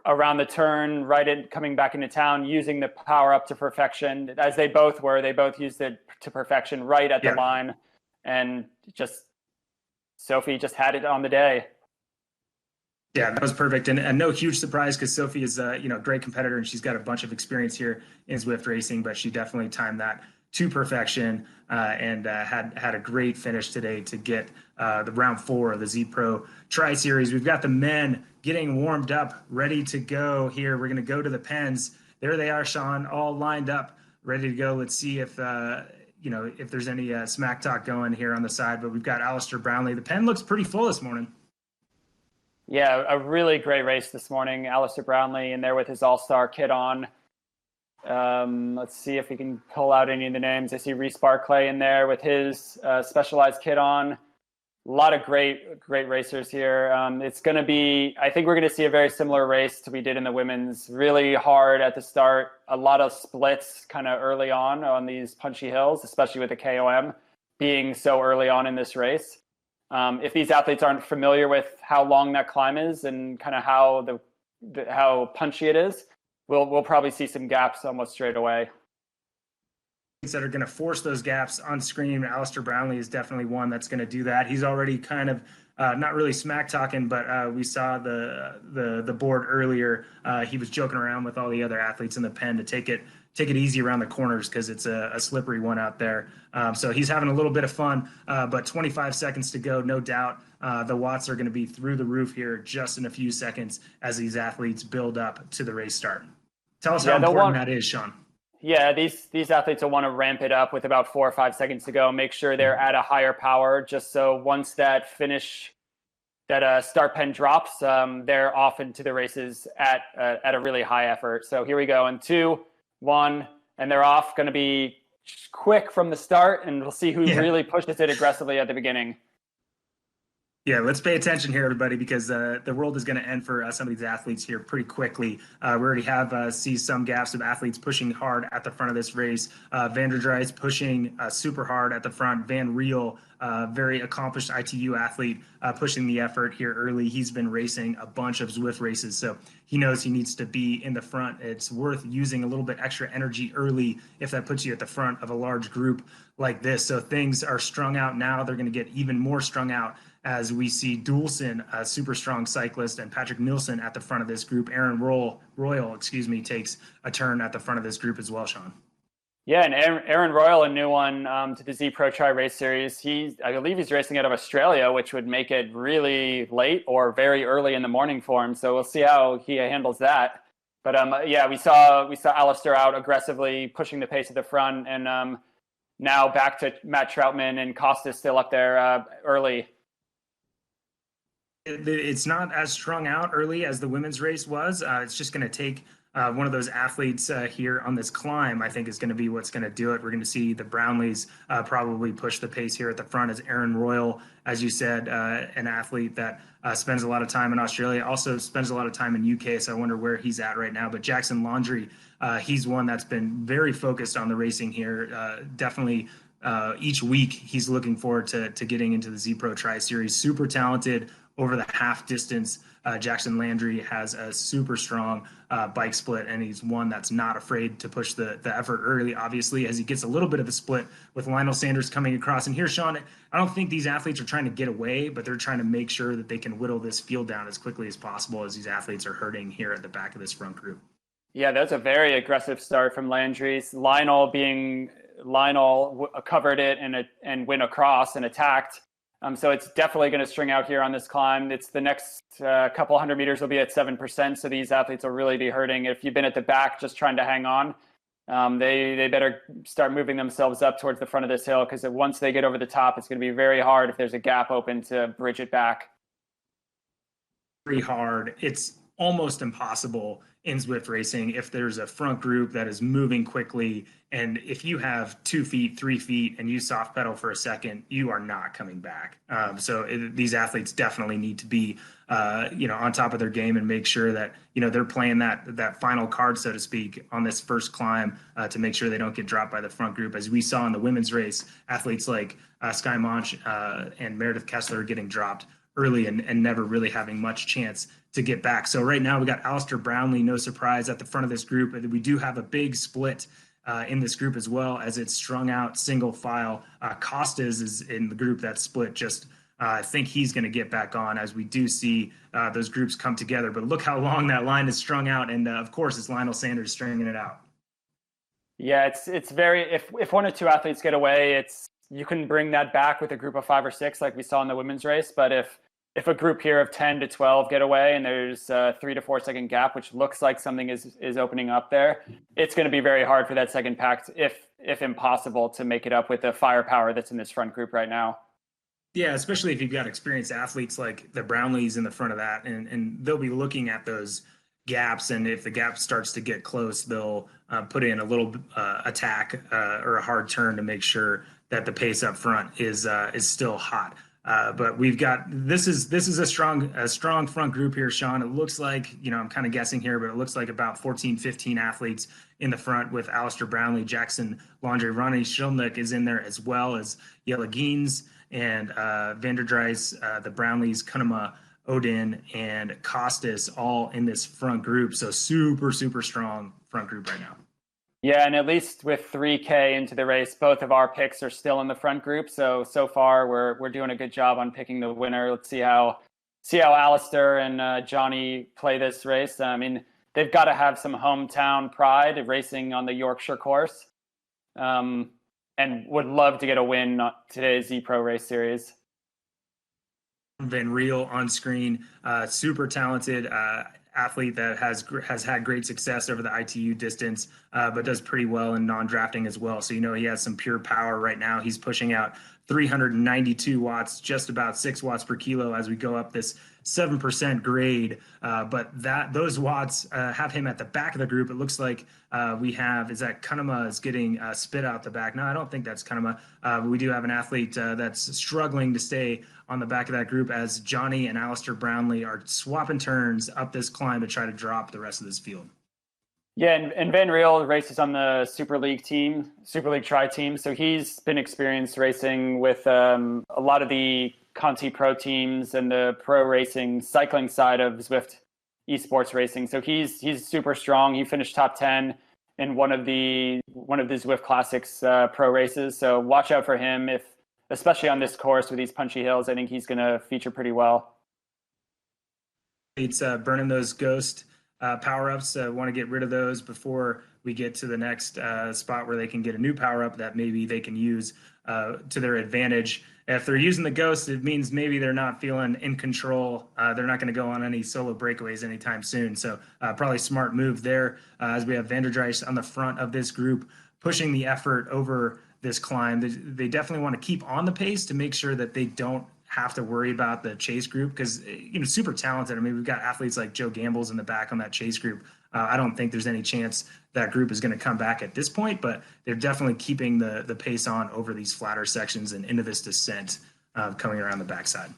B: around the turn, coming back into town, using the power up to perfection, as they both were. They both used it to perfection right at the line, and Sophie just had it on the day.
A: Yeah, that was perfect. And no huge surprise because Sophie is a great competitor, and she's got a bunch of experience here in Zwift racing, but she definitely timed that to perfection and had a great finish today to get the round 4 of the Z Pro Tri-Series. We've got the men getting warmed up, ready to go here. We're going to go to the pens. There they are, Sean, all lined up, ready to go. Let's see if there's any smack talk going here on the side, but we've got Alistair Brownlee. The pen looks pretty full this morning.
B: Yeah, a really great race this morning. Alistair Brownlee in there with his all-star kit on. Let's see if we can pull out any of the names. I see Reese Barclay in there with his Specialized kit on. A lot of great racers here. It's going to be, I think we're going to see a very similar race to we did in the women's. Really hard at the start. A lot of splits kind of early on these punchy hills, especially with the KOM being so early on in this race. If these athletes aren't familiar with how long that climb is and kind of how punchy it is, we'll probably see some gaps almost straight away.
A: That are going to force those gaps on screen. Alistair Brownlee is definitely one that's going to do that. He's already kind of not really smack talking, but we saw the board earlier. He was joking around with all the other athletes in the pen to take it easy around the corners because it's a slippery one out there. So he's having a little bit of fun, but 25 seconds to go, no doubt. The watts are going to be through the roof here just in a few seconds as these athletes build up to the race start. Tell us how important that is, Sean.
B: Yeah, these athletes will want to ramp it up with about 4 or 5 seconds to go. Make sure they're at a higher power, just so once that start pen drops, they're off into the races at a really high effort. So here we go in 2, 1, and they're off. Going to be quick from the start, and we'll see who really pushes it aggressively at the beginning.
A: Yeah, let's pay attention here, everybody, because the world is going to end for some of these athletes here pretty quickly. We already have see some gaps of athletes pushing hard at the front of this race. Van der Drijs pushing super hard at the front. Van Riel, very accomplished ITU athlete, pushing the effort here early. He's been racing a bunch of Zwift races, so he knows he needs to be in the front. It's worth using a little bit extra energy early if that puts you at the front of a large group like this. So things are strung out now. They're going to get even more strung out as we see Doulson, a super strong cyclist, and Patrick Nielsen at the front of this group. Aaron Royal, takes a turn at the front of this group as well, Sean.
B: Yeah, and Aaron Royal, a new one to the Z Pro Tri Race Series. I believe he's racing out of Australia, which would make it really late or very early in the morning for him. So we'll see how he handles that. But yeah, we saw Alistair out aggressively pushing the pace at the front, and now back to Matt Troutman and Costa still up there early.
A: It's not as strung out early as the women's race was. It's just going to take one of those athletes here on this climb, I think, is going to be what's going to do it. We're going to see the Brownlees probably push the pace here at the front, as Aaron Royal, as you said, an athlete that spends a lot of time in Australia, also spends a lot of time in UK, so I wonder where he's at right now. But Jackson Laundry, he's one that's been very focused on the racing here, definitely. Each week, he's looking forward to getting into the Z Pro Tri Series. Super talented over the half distance. Jackson Landry has a super strong bike split, and he's one that's not afraid to push the effort early, obviously, as he gets a little bit of a split with Lionel Sanders coming across. And here, Sean, I don't think these athletes are trying to get away, but they're trying to make sure that they can whittle this field down as quickly as possible as these athletes are hurting here at the back of this front group. Yeah,
B: that's a very aggressive start from Landry's. Lionel covered it and went across and attacked. So it's definitely going to string out here on this climb. It's the next couple hundred meters will be at 7%. So these athletes will really be hurting. If you've been at the back just trying to hang on, they better start moving themselves up towards the front of this hill, because once they get over the top, it's going to be very hard if there's a gap open to bridge it back.
A: Very hard. It's almost impossible in Zwift racing if there's a front group that is moving quickly, and if you have 2 feet, 3 feet, and you soft pedal for a second, you are not coming back. These athletes definitely need to be, on top of their game and make sure that they're playing that final card, so to speak, on this first climb to make sure they don't get dropped by the front group. As we saw in the women's race, athletes like Skye Monch and Meredith Kessler are getting dropped early and never really having much chance to get back. So right now we got Alistair Brownlee, no surprise, at the front of this group. We do have a big split in this group as well, as it's strung out single file. Costas is in the group that's split. I think he's going to get back on as we do see those groups come together. But look how long that line is strung out. And of course, it's Lionel Sanders stringing it out.
B: Yeah, it's very, if 1 or 2 athletes get away, you can bring that back with a group of 5 or 6 like we saw in the women's race. But if a group here of 10 to 12 get away and there's a 3 to 4 second gap, which looks like something is opening up there, it's going to be very hard for that second pack, if impossible, to make it up with the firepower that's in this front group right now.
A: Yeah, especially if you've got experienced athletes like the Brownlees in the front of that, and they'll be looking at those gaps, and if the gap starts to get close, they'll put in a little attack or a hard turn to make sure that the pace up front is still hot. But we've got this is a strong front group here, Sean. It looks like, I'm kind of guessing here, but it looks like about 14, 15 athletes in the front with Alistair Brownlee, Jackson Laundry, Ronnie Shilnick is in there as well as Jelle Geens and Vanderdrijs, the Brownlees, Kunema, Odin, and Costas all in this front group. So super, super strong front group right now.
B: Yeah, and at least with 3K into the race, both of our picks are still in the front group. So far we're doing a good job on picking the winner. Let's see how Alistair and Johnny play this race. I mean, they've got to have some hometown pride racing on the Yorkshire course, and would love to get a win on today's Z Pro Race Series.
A: Van Riel on screen, super talented athlete that has had great success over the ITU distance, but does pretty well in non-drafting as well. So he has some pure power right now. He's pushing out 392 watts, just about 6 watts per kilo as we go up this 7% grade. But those watts have him at the back of the group. It looks like is that Kunema is getting spit out the back. No, I don't think that's Kunema. We do have an athlete that's struggling to stay on the back of that group as Johnny and Alistair Brownlee are swapping turns up this climb to try to drop the rest of this field.
B: Yeah, and Van Riel races on the Super League Tri team. So he's been experienced racing with a lot of the Conti Pro teams and the pro racing cycling side of Zwift esports racing. So he's super strong. He finished top 10 in one of the Zwift Classics pro races. So watch out for him, especially on this course with these punchy hills. I think he's going to feature pretty well.
A: It's burning those ghost power-ups. Want to get rid of those before we get to the next spot where they can get a new power-up that maybe they can use to their advantage. If they're using the ghost, it means maybe they're not feeling in control. They're not going to go on any solo breakaways anytime soon. So probably smart move there as we have Vanderdrijs on the front of this group pushing the effort over this climb. They definitely want to keep on the pace to make sure that they don't have to worry about the chase group because, super talented. I mean, we've got athletes like Joe Gambles in the back on that chase group. I don't think there's any chance that group is going to come back at this point, but they're definitely keeping the pace on over these flatter sections and into this descent coming around the backside.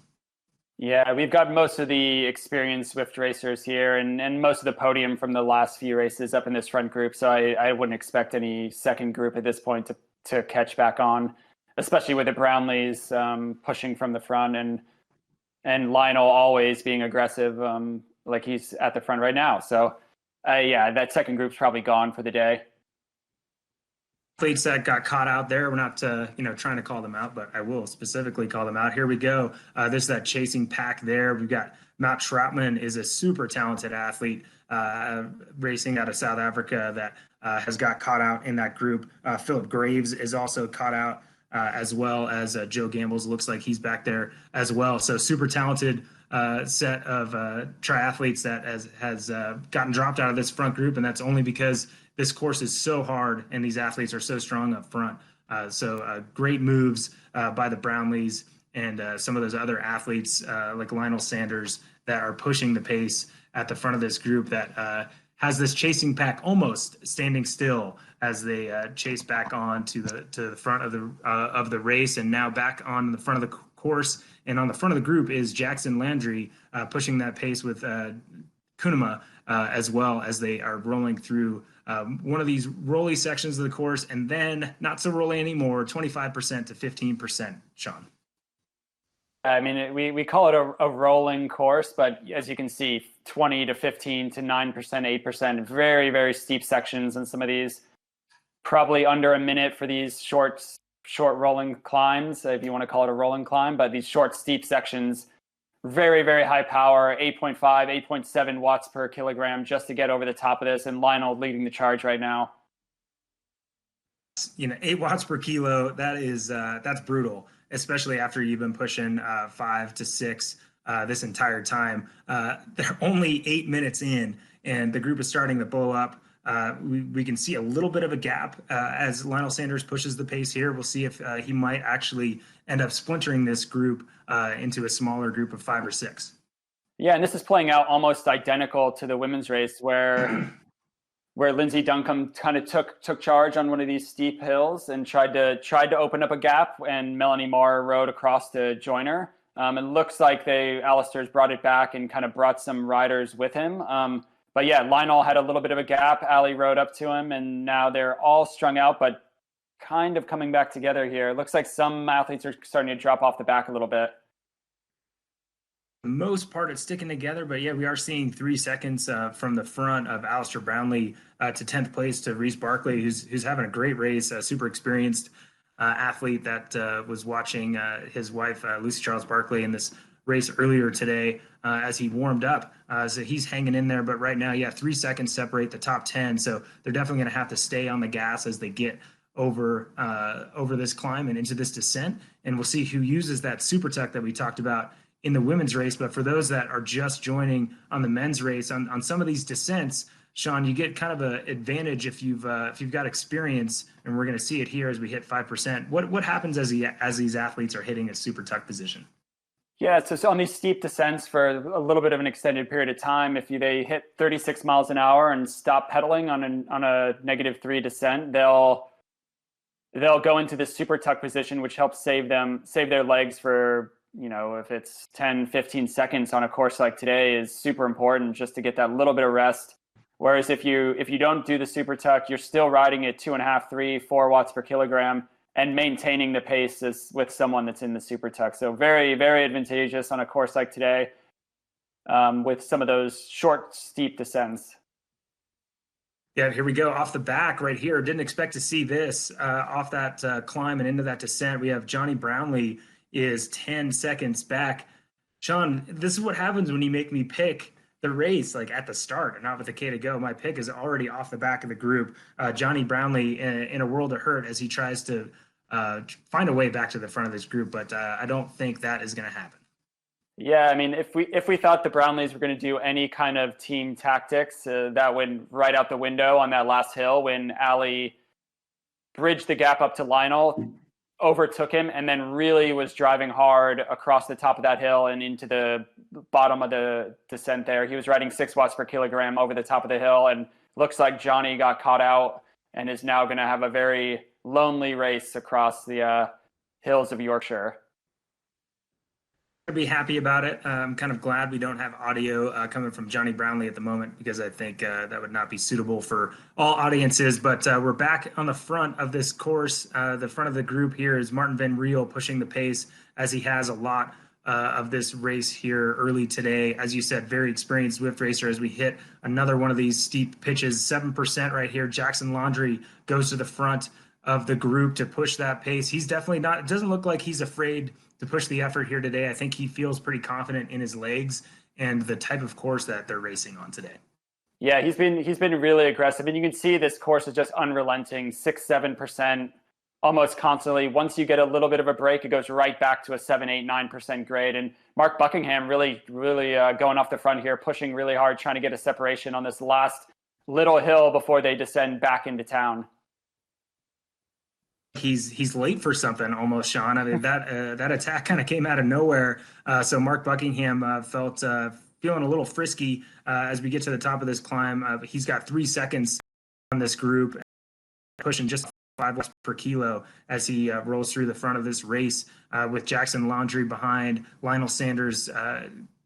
B: Yeah, we've got most of the experienced Zwift racers here and most of the podium from the last few races up in this front group. So I wouldn't expect any second group at this point to catch back on, especially with the Brownlees pushing from the front and Lionel always being aggressive like he's at the front right now. So that second group's probably gone for the day.
A: Athletes that got caught out there, we're not trying to call them out, but I will specifically call them out. Here we go. There's that chasing pack there. We've got Matt Schrappman is a super talented athlete racing out of South Africa that has got caught out in that group. Philip Graves is also caught out as well as Joe Gambles. Looks like he's back there as well. So super talented set of triathletes that has gotten dropped out of this front group, and that's only because this course is so hard and these athletes are so strong up front. So great moves by the Brownlees and some of those other athletes like Lionel Sanders that are pushing the pace at the front of this group that has this chasing pack almost standing still as they chase back on to the front of the race, and now back on the front of the course. And on the front of the group is Jackson Landry pushing that pace with Kunema as well as they are rolling through one of these rolly sections of the course, and then not so rolly anymore, 25% to 15%, Sean.
B: I mean, we call it a rolling course, but as you can see, 20 to 15 to 9%, 8%, very, very steep sections in some of these, probably under a minute for these short rolling climbs, if you want to call it a rolling climb, but these short, steep sections, very, very high power, 8.5, 8.7 watts per kilogram just to get over the top of this, and Lionel leading the charge right now.
A: 8 watts per kilo, that's brutal, especially after you've been pushing 5 to 6 this entire time. They're only 8 minutes in, and the group is starting to blow up. We can see a little bit of a gap as Lionel Sanders pushes the pace here. We'll see if he might actually end up splintering this group into a smaller group of 5 or 6.
B: Yeah, and this is playing out almost identical to the women's race where Lindsay Duncombe kind of took charge on one of these steep hills and tried to open up a gap, and Melanie Moore rode across to join her. It looks like Alistair's brought it back and kind of brought some riders with him. But yeah, Lionel had a little bit of a gap. Ali rode up to him, and now they're all strung out, but kind of coming back together here. It looks like some athletes are starting to drop off the back a little bit.
A: The most part, it's sticking together, but yeah, we are seeing 3 seconds from the front of Alistair Brownlee to 10th place to Reese Barkley, who's having a great race, a super experienced athlete that was watching his wife, Lucy Charles Barkley, in this race earlier today as he warmed up. So he's hanging in there, but right now, yeah, 3 seconds separate the top 10. So they're definitely going to have to stay on the gas as they get over this climb and into this descent. And we'll see who uses that super tuck that we talked about in the women's race. But for those that are just joining on the men's race, on some of these descents, Sean, you get kind of an advantage if you've got experience, and we're going to see it here as we hit 5%. What happens as these athletes are hitting a super tuck position?
B: Yeah, so on these steep descents for a little bit of an extended period of time, if they hit 36 miles an hour and stop pedaling on a -3 descent, they'll go into this super tuck position, which helps save their legs for, if it's 10, 15 seconds on a course like today is super important just to get that little bit of rest. Whereas if you don't do the super tuck, you're still riding at 2.5, 3, 4 watts per kilogram and maintaining the pace with someone that's in the super tuck. So very, very advantageous on a course like today with some of those short, steep descents.
A: Yeah, here we go off the back right here. Didn't expect to see this off that climb and into that descent. We have Johnny Brownlee is 10 seconds back. Sean, this is what happens when you make me pick the race like at the start and not with a K to go. My pick is already off the back of the group. Johnny Brownlee in a world of hurt as he tries to find a way back to the front of this group, but I don't think that is going to happen.
B: Yeah, I mean, if we thought the Brownlees were going to do any kind of team tactics, that went right out the window on that last hill when Ali bridged the gap up to Lionel, overtook him, and then really was driving hard across the top of that hill and into the bottom of the descent there. He was riding 6 watts per kilogram over the top of the hill, and looks like Johnny got caught out and is now going to have a very lonely race across the hills of Yorkshire.
A: I'd be happy about it. I'm kind of glad we don't have audio coming from Johnny Brownlee at the moment, because I think that would not be suitable for all audiences. But we're back on the front of this course. The front of the group here is Martin Van Riel pushing the pace, as he has a lot of this race here early today. As you said, very experienced Zwift racer. As we hit another one of these steep pitches, 7% right here. Jackson Laundry goes to the front of the group to push that pace. He's definitely not, it doesn't look like he's afraid to push the effort here today. I think he feels pretty confident in his legs and the type of course that they're racing on today.
B: Yeah, he's been really aggressive, and you can see this course is just unrelenting, 6-7% almost constantly. Once you get a little bit of a break, it goes right back to a 7-8-9% grade. And Mark Buckingham really going off the front here, pushing really hard, trying to get a separation on this last little hill before they descend back into town.
A: He's late for something almost, Sean. I mean, that attack kind of came out of nowhere. So Mark Buckingham felt feeling a little frisky as we get to the top of this climb. He's got 3 seconds on this group, pushing just 5 watts per kilo as he rolls through the front of this race with Jackson Laundry behind, Lionel Sanders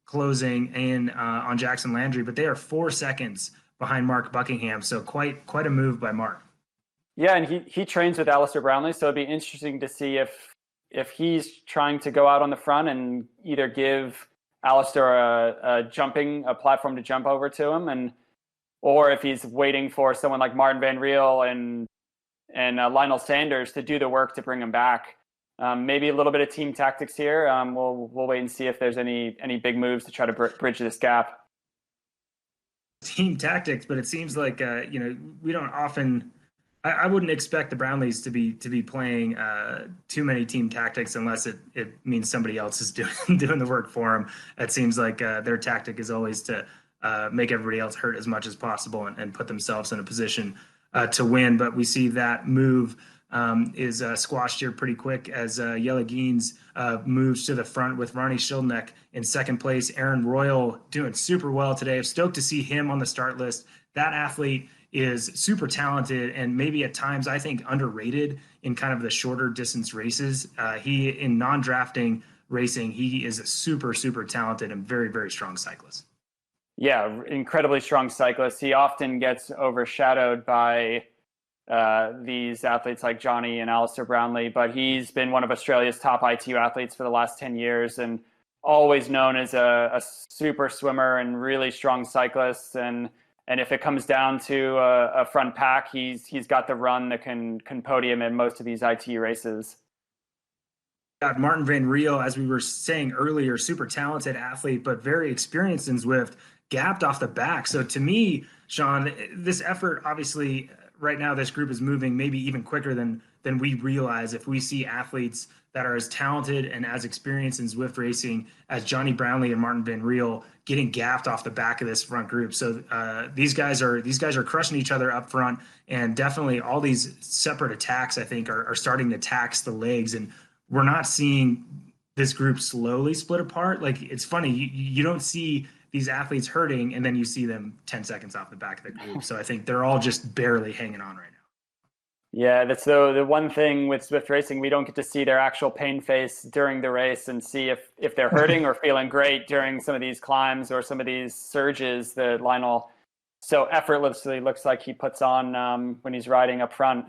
A: closing in on Jackson Landry, but they are 4 seconds behind Mark Buckingham. So quite a move by Mark.
B: Yeah, and he trains with Alistair Brownlee, so it'd be interesting to see if he's trying to go out on the front and either give Alistair a platform to jump over to him, or if he's waiting for someone like Martin Van Riel and Lionel Sanders to do the work to bring him back. Maybe a little bit of team tactics here. We'll wait and see if there's any big moves to try to bridge this gap.
A: Team tactics, but it seems like we don't often. I wouldn't expect the Brownlees to be playing too many team tactics unless it means somebody else is doing the work for them. It seems like their tactic is always to make everybody else hurt as much as possible and put themselves in a position to win. But we see that move is squashed here pretty quick as Yella Geens moves to the front with Ronnie Schildknecht in second place. Aaron Royal doing super well today. I'm stoked to see him on the start list. That athlete is super talented and maybe at times I think underrated in kind of the shorter distance races. He in non-drafting racing, he is a super, super talented and very, very strong cyclist.
B: Yeah, incredibly strong cyclist. He often gets overshadowed by these athletes like Johnny and Alistair Brownlee, but he's been one of Australia's top ITU athletes for the last 10 years and always known as a super swimmer and really strong cyclist. And if it comes down to a front pack, he's got the run that can podium in most of these ITU races.
A: Got Martin Van Riel, as we were saying earlier, super talented athlete, but very experienced in Zwift, gapped off the back. So to me, Sean, this effort, obviously, right now, this group is moving maybe even quicker than we realize. If we see athletes that are as talented and as experienced in Zwift racing as Johnny Brownlee and Martin Van Riel getting gapped off the back of this front group. So these guys are crushing each other up front, and definitely all these separate attacks, I think, are starting to tax the legs, and we're not seeing this group slowly split apart. Like, it's funny, you don't see these athletes hurting and then you see them 10 seconds off the back of the group. So I think they're all just barely hanging on right now.
B: Yeah, that's the one thing with Zwift racing, we don't get to see their actual pain face during the race and see if they're hurting or feeling great during some of these climbs or some of these surges that Lionel so effortlessly looks like he puts on when he's riding up front.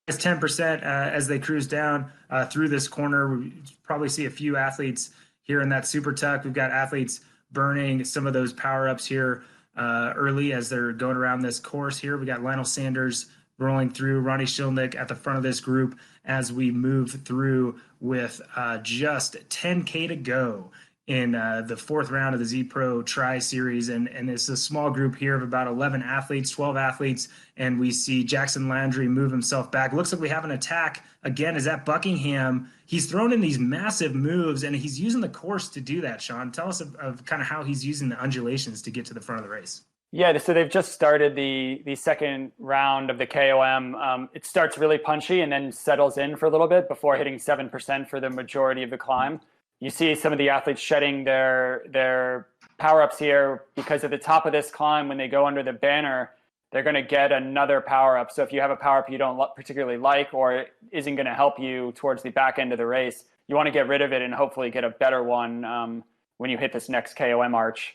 A: It's 10% as they cruise down through this corner. We probably see a few athletes here in that super tuck. We've got athletes burning some of those power-ups here early as they're going around this course here. We got Lionel Sanders rolling through, Ronnie Schildknecht at the front of this group as we move through with just 10K to go in the fourth round of the Z Pro Tri Series. And it's a small group here of about 11 athletes, 12 athletes. And we see Jackson Landry move himself back. Looks like we have an attack again. Is that Buckingham? He's thrown in these massive moves and he's using the course to do that, Sean. Tell us of kind of how he's using the undulations to get to the front of the race.
B: Yeah, so they've just started the second round of the KOM. It starts really punchy and then settles in for a little bit before hitting 7% for the majority of the climb. You see some of the athletes shedding their power-ups here because at the top of this climb, when they go under the banner, they're going to get another power-up. So if you have a power-up you don't particularly like or it isn't going to help you towards the back end of the race, you want to get rid of it and hopefully get a better one when you hit this next KOM arch.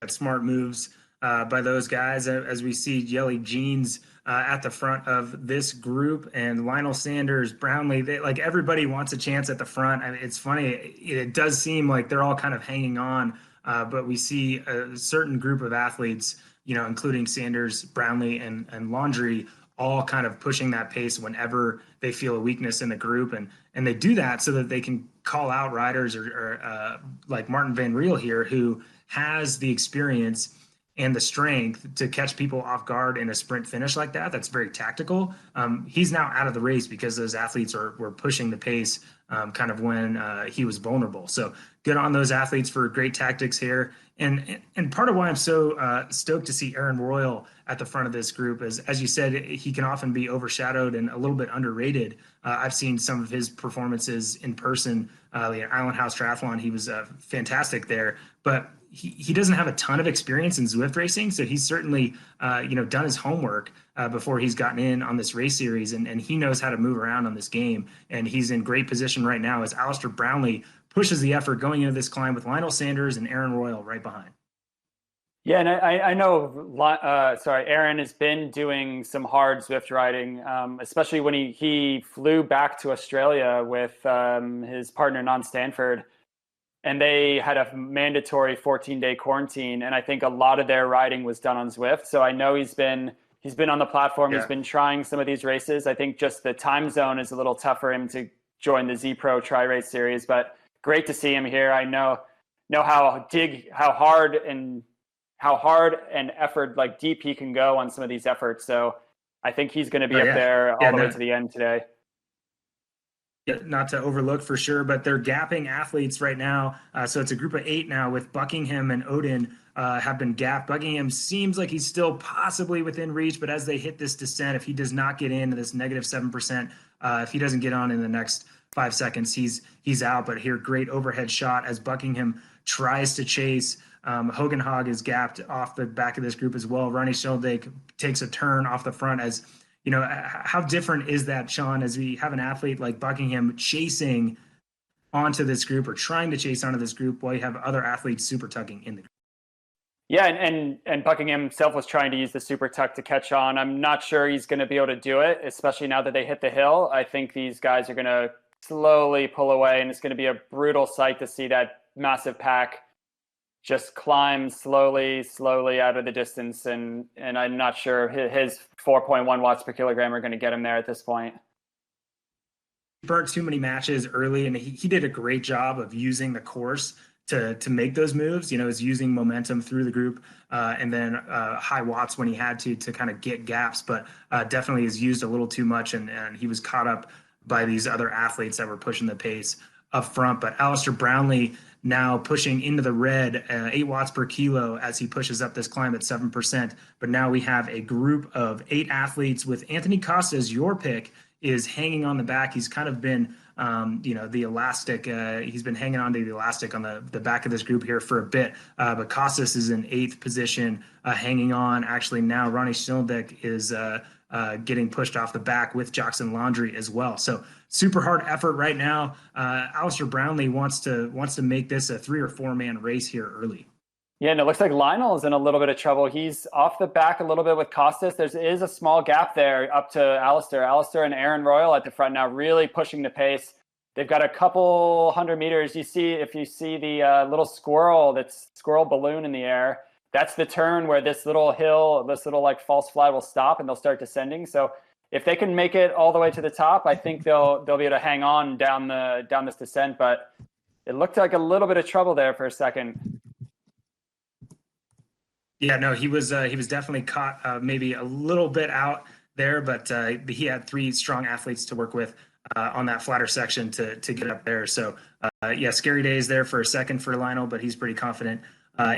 A: Smart moves by those guys as we see Yelly Jeans at the front of this group and Lionel Sanders, Brownlee, like everybody wants a chance at the front. I mean, it's funny. It does seem like they're all kind of hanging on, but we see a certain group of athletes, including Sanders, Brownlee, and Laundry, all kind of pushing that pace whenever they feel a weakness in the group. And they do that so that they can call out riders or like Martin Van Riel here, who has the experience and the strength to catch people off guard in a sprint finish like that. That's very tactical. He's now out of the race because those athletes were pushing the pace kind of when he was vulnerable. So good on those athletes for great tactics here. And part of why I'm so stoked to see Aaron Royal at the front of this group is, as you said, he can often be overshadowed and a little bit underrated. I've seen some of his performances in person. The Island House Triathlon, he was fantastic there. But he doesn't have a ton of experience in Zwift racing, so he's certainly done his homework before he's gotten in on this race series, and he knows how to move around on this game, and he's in great position right now as Alistair Brownlee pushes the effort going into this climb with Lionel Sanders and Aaron Royal right behind.
B: Yeah, and I know, Aaron has been doing some hard Zwift riding, especially when he flew back to Australia with his partner, Non Stanford, and they had a mandatory 14-day quarantine. And I think a lot of their riding was done on Zwift. So I know he's been on the platform. Yeah. He's been trying some of these races. I think just the time zone is a little tough for him to join the Z Pro Tri Race Series, but great to see him here. I know how hard and effort like deep he can go on some of these efforts. So I think he's going to be up there all the way to the end today.
A: Yeah, not to overlook for sure, but they're gapping athletes right now. So it's a group of 8 now with Buckingham and Odin have been gapped. Buckingham seems like he's still possibly within reach, but as they hit this descent, if he does not get into this -7%, if he doesn't get on in the next 5 seconds, he's out. But here, great overhead shot as Buckingham tries to chase. Hogan Hog is gapped off the back of this group as well. Ronnie Sheldake takes a turn off the front as how different is that, Sean, as we have an athlete like Buckingham chasing onto this group or trying to chase onto this group while you have other athletes super tucking in the group?
B: Yeah, and Buckingham himself was trying to use the super tuck to catch on. I'm not sure he's going to be able to do it, especially now that they hit the hill. I think these guys are going to slowly pull away, and it's going to be a brutal sight to see that massive pack just climb slowly out of the distance. And I'm not sure his 4.1 watts per kilogram are going to get him there at this point.
A: He burnt too many matches early, and he did a great job of using the course to make those moves. Is using momentum through the group and then high watts when he had to kind of get gaps, but definitely has used a little too much, and he was caught up by these other athletes that were pushing the pace up front. But Alistair Brownlee now pushing into the red, 8 watts per kilo as he pushes up this climb at 7%. But now we have a group of 8 athletes with Anthony Costas, your pick, is hanging on the back. He's kind of been, the elastic. He's been hanging on to the elastic on the back of this group here for a bit. But Costas is in 8th position, hanging on. Actually, now Ronnie Schildek is getting pushed off the back with Jackson Laundry as well. So super hard effort right now. Alistair Brownlee wants to make this a 3 or 4 man race here early.
B: Yeah, and it looks like Lionel is in a little bit of trouble. He's off the back a little bit with Costas. There is a small gap there up to Alistair. Alistair and Aaron Royal at the front now really pushing the pace. They've got a couple 100 meters. If you see the little squirrel balloon in the air, that's the turn where this little hill, this little like false fly will stop and they'll start descending. So if they can make it all the way to the top, I think they'll be able to hang on down this descent. But it looked like a little bit of trouble there for a second.
A: Yeah, no, he was definitely caught maybe a little bit out there, but he had 3 strong athletes to work with on that flatter section to get up there. So scary days there for a second for Lionel, but he's pretty confident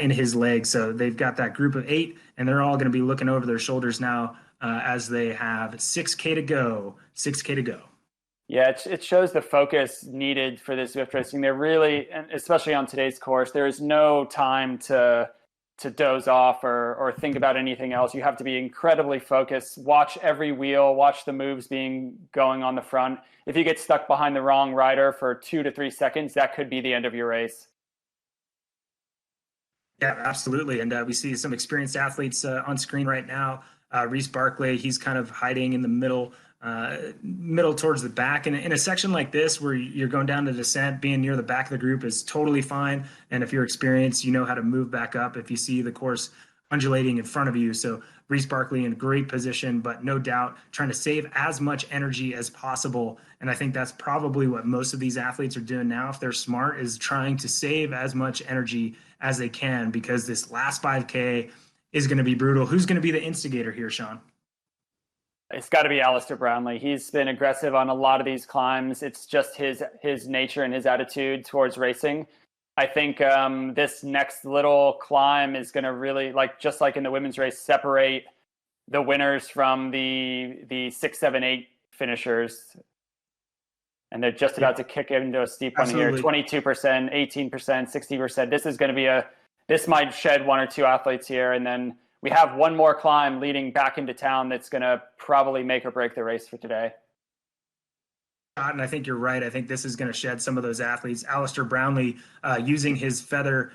A: in his legs. So they've got that group of 8, and they're all going to be looking over their shoulders now as they have 6K to go. 6K to go.
B: Yeah, it shows the focus needed for this Zwift racing. They're really, and especially on today's course, there is no time to doze off or think about anything else. You have to be incredibly focused. Watch every wheel, watch the moves going on the front. If you get stuck behind the wrong rider for 2 to 3 seconds, that could be the end of your race.
A: Yeah, absolutely. And we see some experienced athletes on screen right now. Reese Barclay, he's kind of hiding in the middle towards the back. And in a section like this, where you're going down to descent, being near the back of the group is totally fine. And if you're experienced, you know how to move back up if you see the course undulating in front of you. So Reese Barclay in great position, but no doubt trying to save as much energy as possible. And I think that's probably what most of these athletes are doing now, if they're smart, is trying to save as much energy as they can, because this last 5K is going to be brutal. Who's going to be the instigator here, Sean?
B: It's got to be Alistair Brownlee. He's been aggressive on a lot of these climbs. It's just his nature and his attitude towards racing. I think this next little climb is going to really, just like in the women's race, separate the winners from the 6, 7, 8 finishers. And they're just about to kick into a steep one here. 22%, 18%, 60%. This might shed 1 or 2 athletes here. And then we have one more climb leading back into town that's going to probably make or break the race for today.
A: And I think you're right. I think this is going to shed some of those athletes. Alistair Brownlee using his feather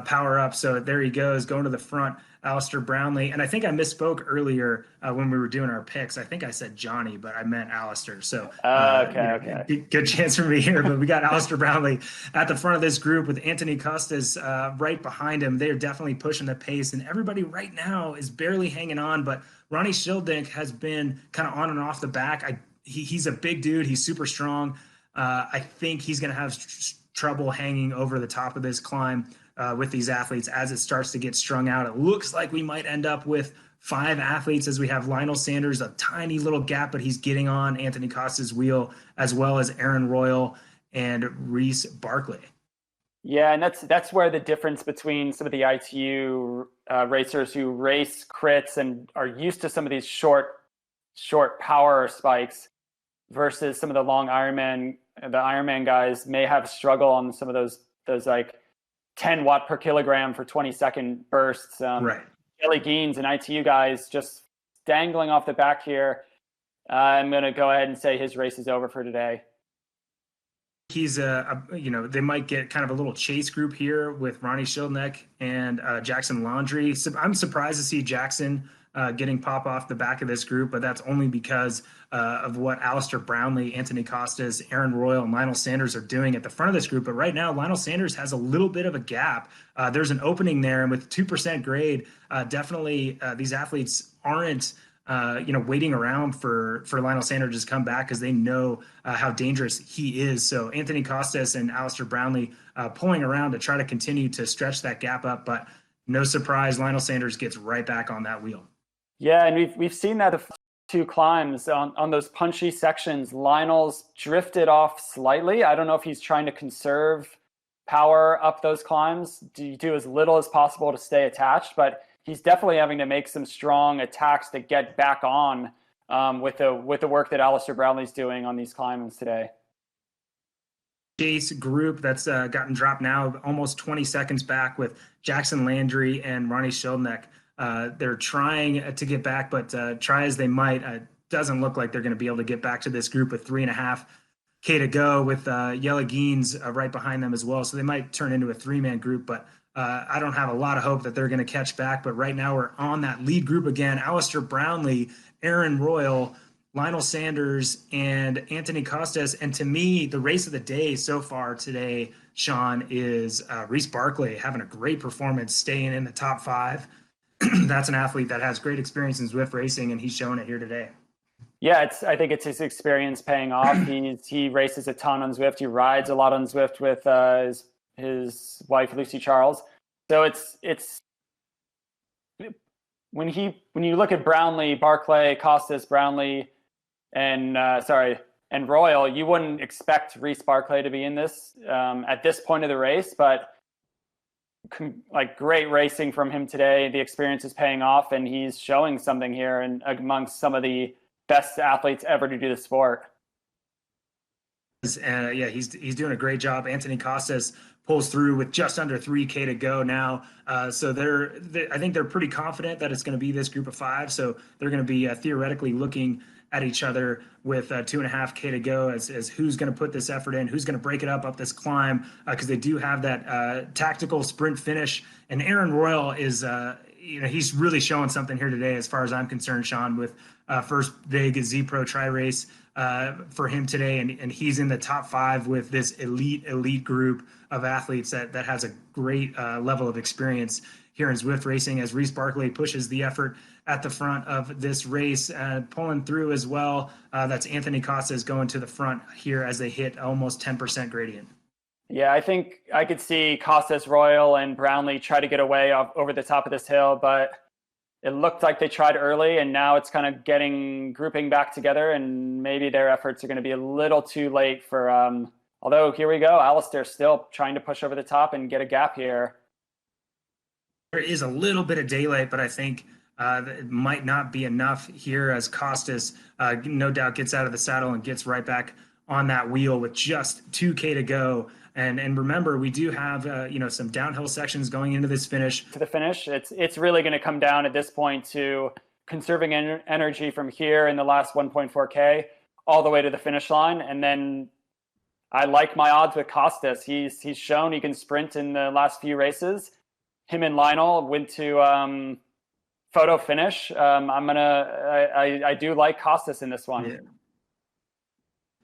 A: power up. So there he goes, going to the front. Alistair Brownlee. And I think I misspoke earlier when we were doing our picks. I think I said Johnny, but I meant Alistair. So
B: okay.
A: Good chance for me here. But we got Alistair Brownlee at the front of this group with Anthony Costas right behind him. They are definitely pushing the pace. And everybody right now is barely hanging on. But Ronnie Schildink has been kind of on and off the back. He's a big dude. He's super strong. I think he's going to have trouble hanging over the top of this climb with these athletes as it starts to get strung out. It looks like we might end up with 5 athletes as we have Lionel Sanders, a tiny little gap, but he's getting on Anthony Costa's wheel, as well as Aaron Royal and Reese Barclay.
B: Yeah, and that's where the difference between some of the ITU racers who race crits and are used to some of these short power spikes versus some of the long Ironman guys may have struggle on some of those like 10 watt per kilogram for 20-second bursts.
A: Right.
B: Kelly Geens and ITU guys just dangling off the back here. I'm going to go ahead and say his race is over for today.
A: He's they might get kind of a little chase group here with Ronnie Schildknecht and Jackson Laundry. So I'm surprised to see Jackson getting pop off the back of this group, but that's only because of what Alistair Brownlee, Anthony Costas, Aaron Royal, and Lionel Sanders are doing at the front of this group. But right now, Lionel Sanders has a little bit of a gap. There's an opening there, and with 2% grade, definitely these athletes aren't waiting around for Lionel Sanders to come back because they know how dangerous he is. So Anthony Costas and Alistair Brownlee pulling around to try to continue to stretch that gap up, but no surprise, Lionel Sanders gets right back on that wheel.
B: Yeah, and we've seen that the 2 climbs on those punchy sections. Lionel's drifted off slightly. I don't know if he's trying to conserve power up those climbs, do as little as possible to stay attached, but he's definitely having to make some strong attacks to get back on with the work that Alistair Brownlee's doing on these climbs today.
A: Chase group that's gotten dropped now, almost 20 seconds back with Jackson Landry and Ronnie Schildknecht. They're trying to get back, but try as they might, doesn't look like they're going to be able to get back to this group with 3.5K to go with Yella Geens right behind them as well. So they might turn into a 3-man group, but I don't have a lot of hope that they're going to catch back. But right now we're on that lead group again. Alistair Brownlee, Aaron Royal, Lionel Sanders, and Anthony Costas. And to me, the race of the day so far today, Sean, is Reese Barclay having a great performance, staying in the top 5. That's an athlete that has great experience in Zwift racing, and he's showing it here today.
B: Yeah, I think it's his experience paying off. He races a ton on Zwift. He rides a lot on Zwift with his wife Lucy Charles. So it's when you look at Brownlee, Barclay, Costas, Brownlee, and Royal, you wouldn't expect Reese Barclay to be in this at this point of the race, but like great racing from him today. The experience is paying off, and he's showing something here and amongst some of the best athletes ever to do the sport.
A: He's doing a great job. Anthony Costas pulls through with just under 3K to go now. So I think they're pretty confident that it's going to be this group of 5. So they're going to be theoretically looking at each other with 2.5K to go as who's going to put this effort in, who's going to break it up this climb, because they do have that tactical sprint finish. And Aaron Royal is, he's really showing something here today as far as I'm concerned, Sean, with first big Z Pro tri race for him today. And he's in the top 5 with this elite group of athletes that has a great level of experience here in Zwift racing, as Reese Barclay pushes the effort at the front of this race, pulling through as well. That's Anthony Costas going to the front here as they hit almost 10% gradient.
B: Yeah, I think I could see Costas, Royal, and Brownlee try to get away over the top of this hill, but it looked like they tried early, and now it's kind of grouping back together, and maybe their efforts are going to be a little too late for, although here we go, Alistair still trying to push over the top and get a gap here.
A: There is a little bit of daylight, but I think it might not be enough here as Costas no doubt gets out of the saddle and gets right back on that wheel with just 2K to go. And remember, we do have some downhill sections going into this finish.
B: To the finish, it's really going to come down at this point to conserving energy from here in the last 1.4K all the way to the finish line. And then I like my odds with Costas. He's shown he can sprint in the last few races. Him and Lionel went to photo finish. I do like Costas in this one.
A: Yeah.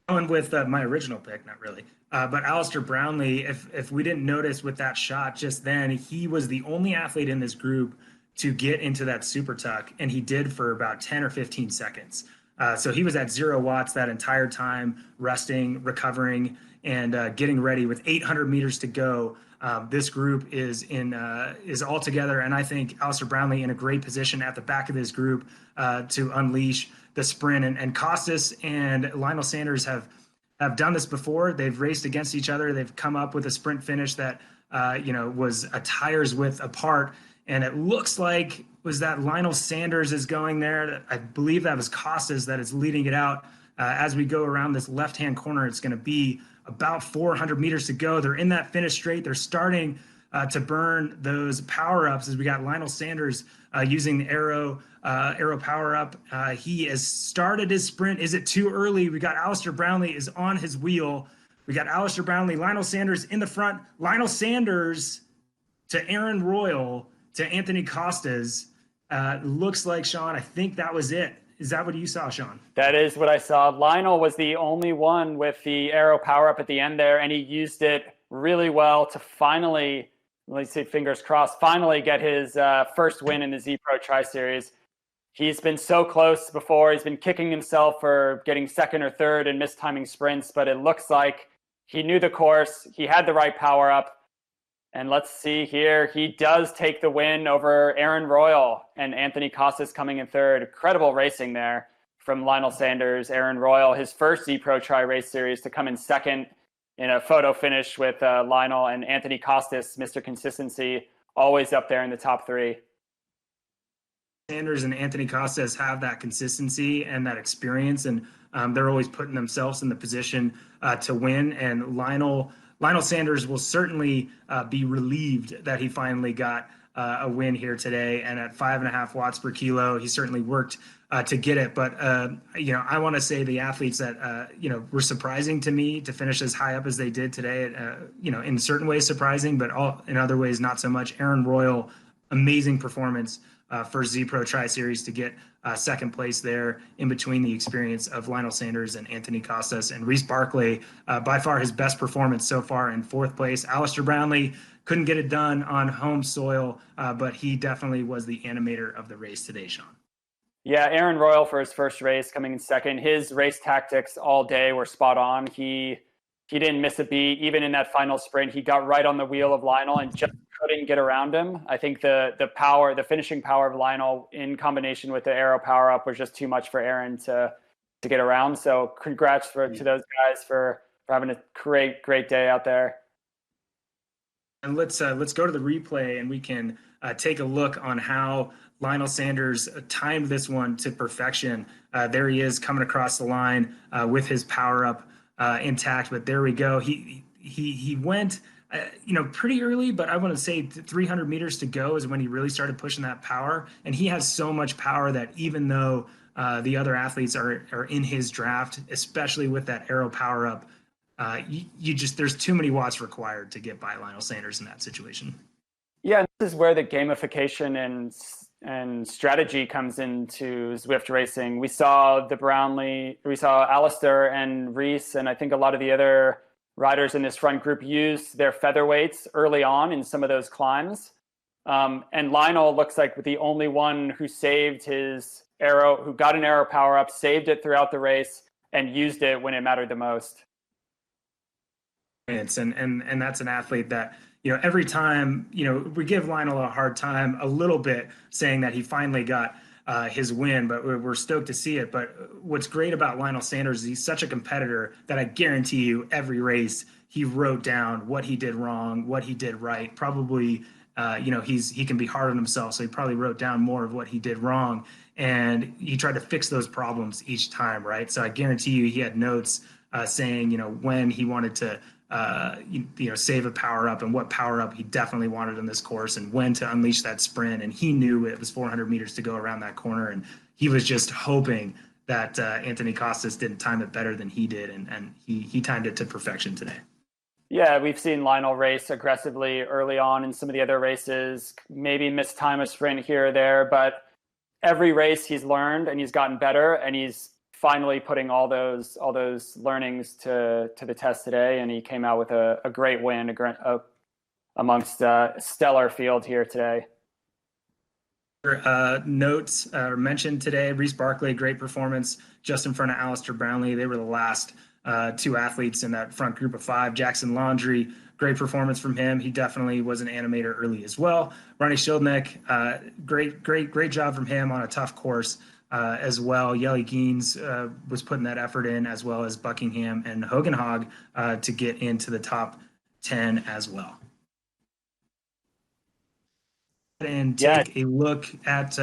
A: Going with my original pick, not really. But Alistair Brownlee, if we didn't notice with that shot just then, he was the only athlete in this group to get into that super tuck, and he did for about 10 or 15 seconds. So he was at 0 watts that entire time, resting, recovering, and getting ready with 800 meters to go. This group is all together, and I think Alistair Brownlee in a great position at the back of this group to unleash the sprint. And Costas and Lionel Sanders have done this before. They've raced against each other. They've come up with a sprint finish that was a tires width apart, and it looks like was that Lionel Sanders is going there. I believe that was Costas that is leading it out. As we go around this left-hand corner, it's going to be about 400 meters to go. They're in that finish straight. They're starting to burn those power-ups as we got Lionel Sanders using the arrow power-up. He has started his sprint. Is it too early? We got Alistair Brownlee is on his wheel. We got Alistair Brownlee, Lionel Sanders in the front. Lionel Sanders to Aaron Royal to Anthony Costas. Looks like, Sean, I think that was it. Is that what you saw, Sean?
B: That is what I saw. Lionel was the only one with the arrow power up at the end there, and he used it really well to finally, let's say fingers crossed, finally get his first win in the Z Pro Tri-Series. He's been so close before. He's been kicking himself for getting second or third and mistiming sprints, but it looks like he knew the course. He had the right power up. And let's see here. He does take the win over Aaron Royal and Anthony Costas coming in third. Incredible racing there from Lionel Sanders. Aaron Royal, his first Z Pro Tri Race Series, to come in second in a photo finish with Lionel, and Anthony Costas, Mr. Consistency, always up there in the top three.
A: Sanders and Anthony Costas have that consistency and that experience, and they're always putting themselves in the position to win. And Lionel Sanders will certainly be relieved that he finally got a win here today. And at 5.5 watts per kilo, he certainly worked to get it. But, I want to say the athletes that, were surprising to me to finish as high up as they did today, in certain ways surprising, but in other ways not so much. Aaron Royal, amazing performance for Z Pro Tri-Series to get second place there in between the experience of Lionel Sanders and Anthony Costas. And Reese Barclay, by far his best performance so far in fourth place. Alistair Brownlee couldn't get it done on home soil, but he definitely was the animator of the race today, Sean.
B: Yeah, Aaron Royal for his first race coming in second. His race tactics all day were spot on. He didn't miss a beat. Even in that final sprint, he got right on the wheel of Lionel and just couldn't get around him. I think the finishing power of Lionel in combination with the arrow power up was just too much for Aaron to get around. So congrats to those guys for having a great day out there.
A: And let's go to the replay, and we can take a look on how Lionel Sanders timed this one to perfection. There he is coming across the line with his power up intact, but there we go. He went pretty early, but I want to say 300 meters to go is when he really started pushing that power. And he has so much power that even though the other athletes are in his draft, especially with that arrow power up, there's too many watts required to get by Lionel Sanders in that situation. Yeah,
B: this is where the gamification and strategy comes into Zwift racing. We saw Alistair and Reese, and I think a lot of the other riders in this front group use their featherweights early on in some of those climbs. And Lionel looks like the only one who saved his arrow, who got an arrow power up, saved it throughout the race, and used it when it mattered the most.
A: And that's an athlete that, every time, we give Lionel a hard time a little bit saying that he finally got his win, but we're stoked to see it. But what's great about Lionel Sanders is he's such a competitor that I guarantee you every race he wrote down what he did wrong, what he did right. Probably, he can be hard on himself, so he probably wrote down more of what he did wrong, and he tried to fix those problems each time, right? So I guarantee you he had notes saying, when he wanted to save a power up and what power up he definitely wanted in this course and when to unleash that sprint. And he knew it was 400 meters to go around that corner. And he was just hoping that Anthony Costas didn't time it better than he did. And he timed it to perfection today.
B: Yeah, we've seen Lionel race aggressively early on in some of the other races, maybe mistime a sprint here or there, but every race he's learned and he's gotten better, and he's finally putting all those learnings to the test today, and he came out with a great win amongst a stellar field here today.
A: Notes mentioned today, Reese Barclay, great performance just in front of Alistair Brownlee. They were the last two athletes in that front group of five. Jackson Laundrie great performance from him. He definitely was an animator early as well. Ronnie Schildknecht, great job from him on a tough course as well. Yelly Geens was putting that effort in, as well as Buckingham and Hogenhog to get into the top 10 as well. And take a look at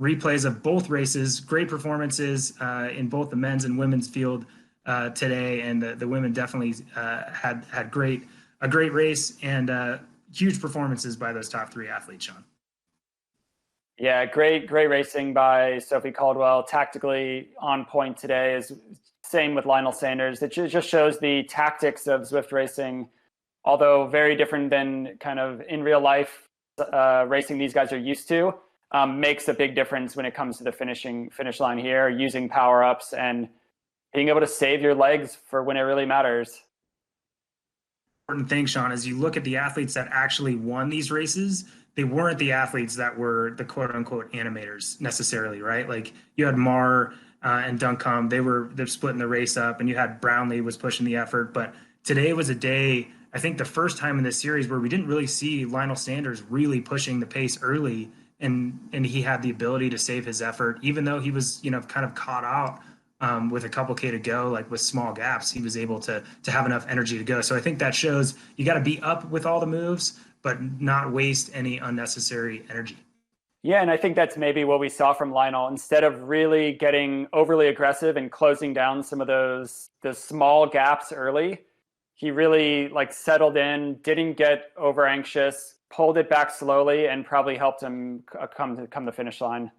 A: replays of both races. Great performances in both the men's and women's field today, and the women definitely had a great race and huge performances by those top three athletes, Sean.
B: Yeah, great racing by Sophie Caldwell. Tactically on point today. Is same with Lionel Sanders. It just shows the tactics of Zwift racing, although very different than kind of in real life racing these guys are used to. Makes a big difference when it comes to the finish line here, using power-ups and being able to save your legs for when it really matters.
A: Important thing, Sean, is you look at the athletes that actually won these races, they weren't the athletes that were the quote-unquote animators necessarily, right? Like you had Marr and Duncombe, they're splitting the race up, and you had Brownlee was pushing the effort. But today was a day, I think the first time in this series where we didn't really see Lionel Sanders really pushing the pace early, and he had the ability to save his effort, even though he was, kind of caught out with a couple K to go, like with small gaps, he was able to have enough energy to go. So I think that shows you got to be up with all the moves, but not waste any unnecessary energy.
B: Yeah, and I think that's maybe what we saw from Lionel. Instead of really getting overly aggressive and closing down some of the small gaps early, he really settled in, didn't get over anxious, pulled it back slowly, and probably helped him come to the finish line.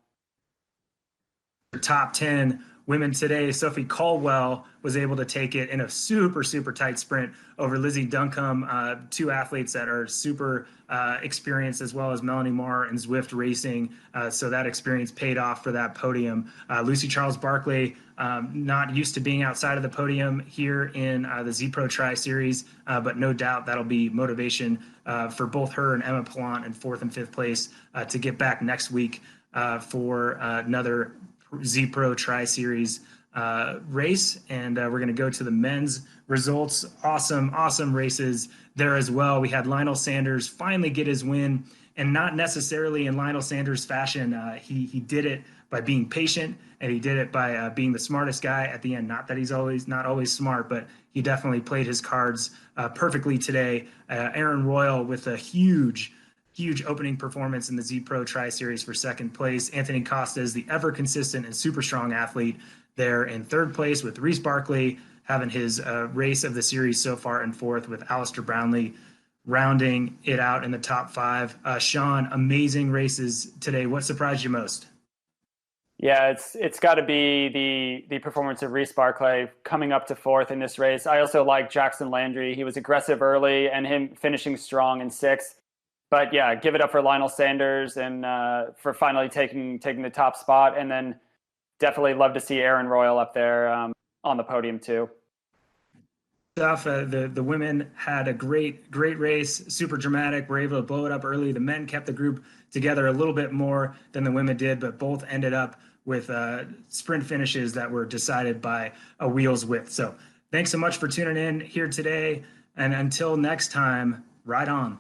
A: Top 10 women today, Sophie Caldwell was able to take it in a super tight sprint over Lizzie Duncombe, two athletes that are super experienced, as well as Melanie Marr and Zwift racing. So that experience paid off for that podium. Lucy Charles Barclay, not used to being outside of the podium here in the Z Pro Tri Series, but no doubt that'll be motivation for both her and Emma Pallant in 4th and 5th place to get back next week for another Z Pro Tri Series race. And we're going to go to the men's results. Awesome races there as well. We had Lionel Sanders finally get his win, and not necessarily in Lionel Sanders fashion. He did it by being patient, and he did it by being the smartest guy at the end. Not that he's not always smart, but he definitely played his cards perfectly today. Aaron Royal with a huge opening performance in the Z Pro Tri Series for 2nd place. Anthony Costa is the ever consistent and super strong athlete there in 3rd place, with Reese Barkley having his race of the series so far in 4th, with Alistair Brownlee rounding it out in the top 5. Sean, amazing races today. What surprised you most?
B: Yeah, it's got to be the performance of Reese Barclay coming up to 4th in this race. I also like Jackson Landry. He was aggressive early, and him finishing strong in 6th. But yeah, give it up for Lionel Sanders and for finally taking the top spot. And then definitely love to see Aaron Royal up there on the podium too.
A: The women had a great race, super dramatic. Were able to blow it up early. The men kept the group together a little bit more than the women did, but both ended up with sprint finishes that were decided by a wheels width. So thanks so much for tuning in here today. And until next time, ride on.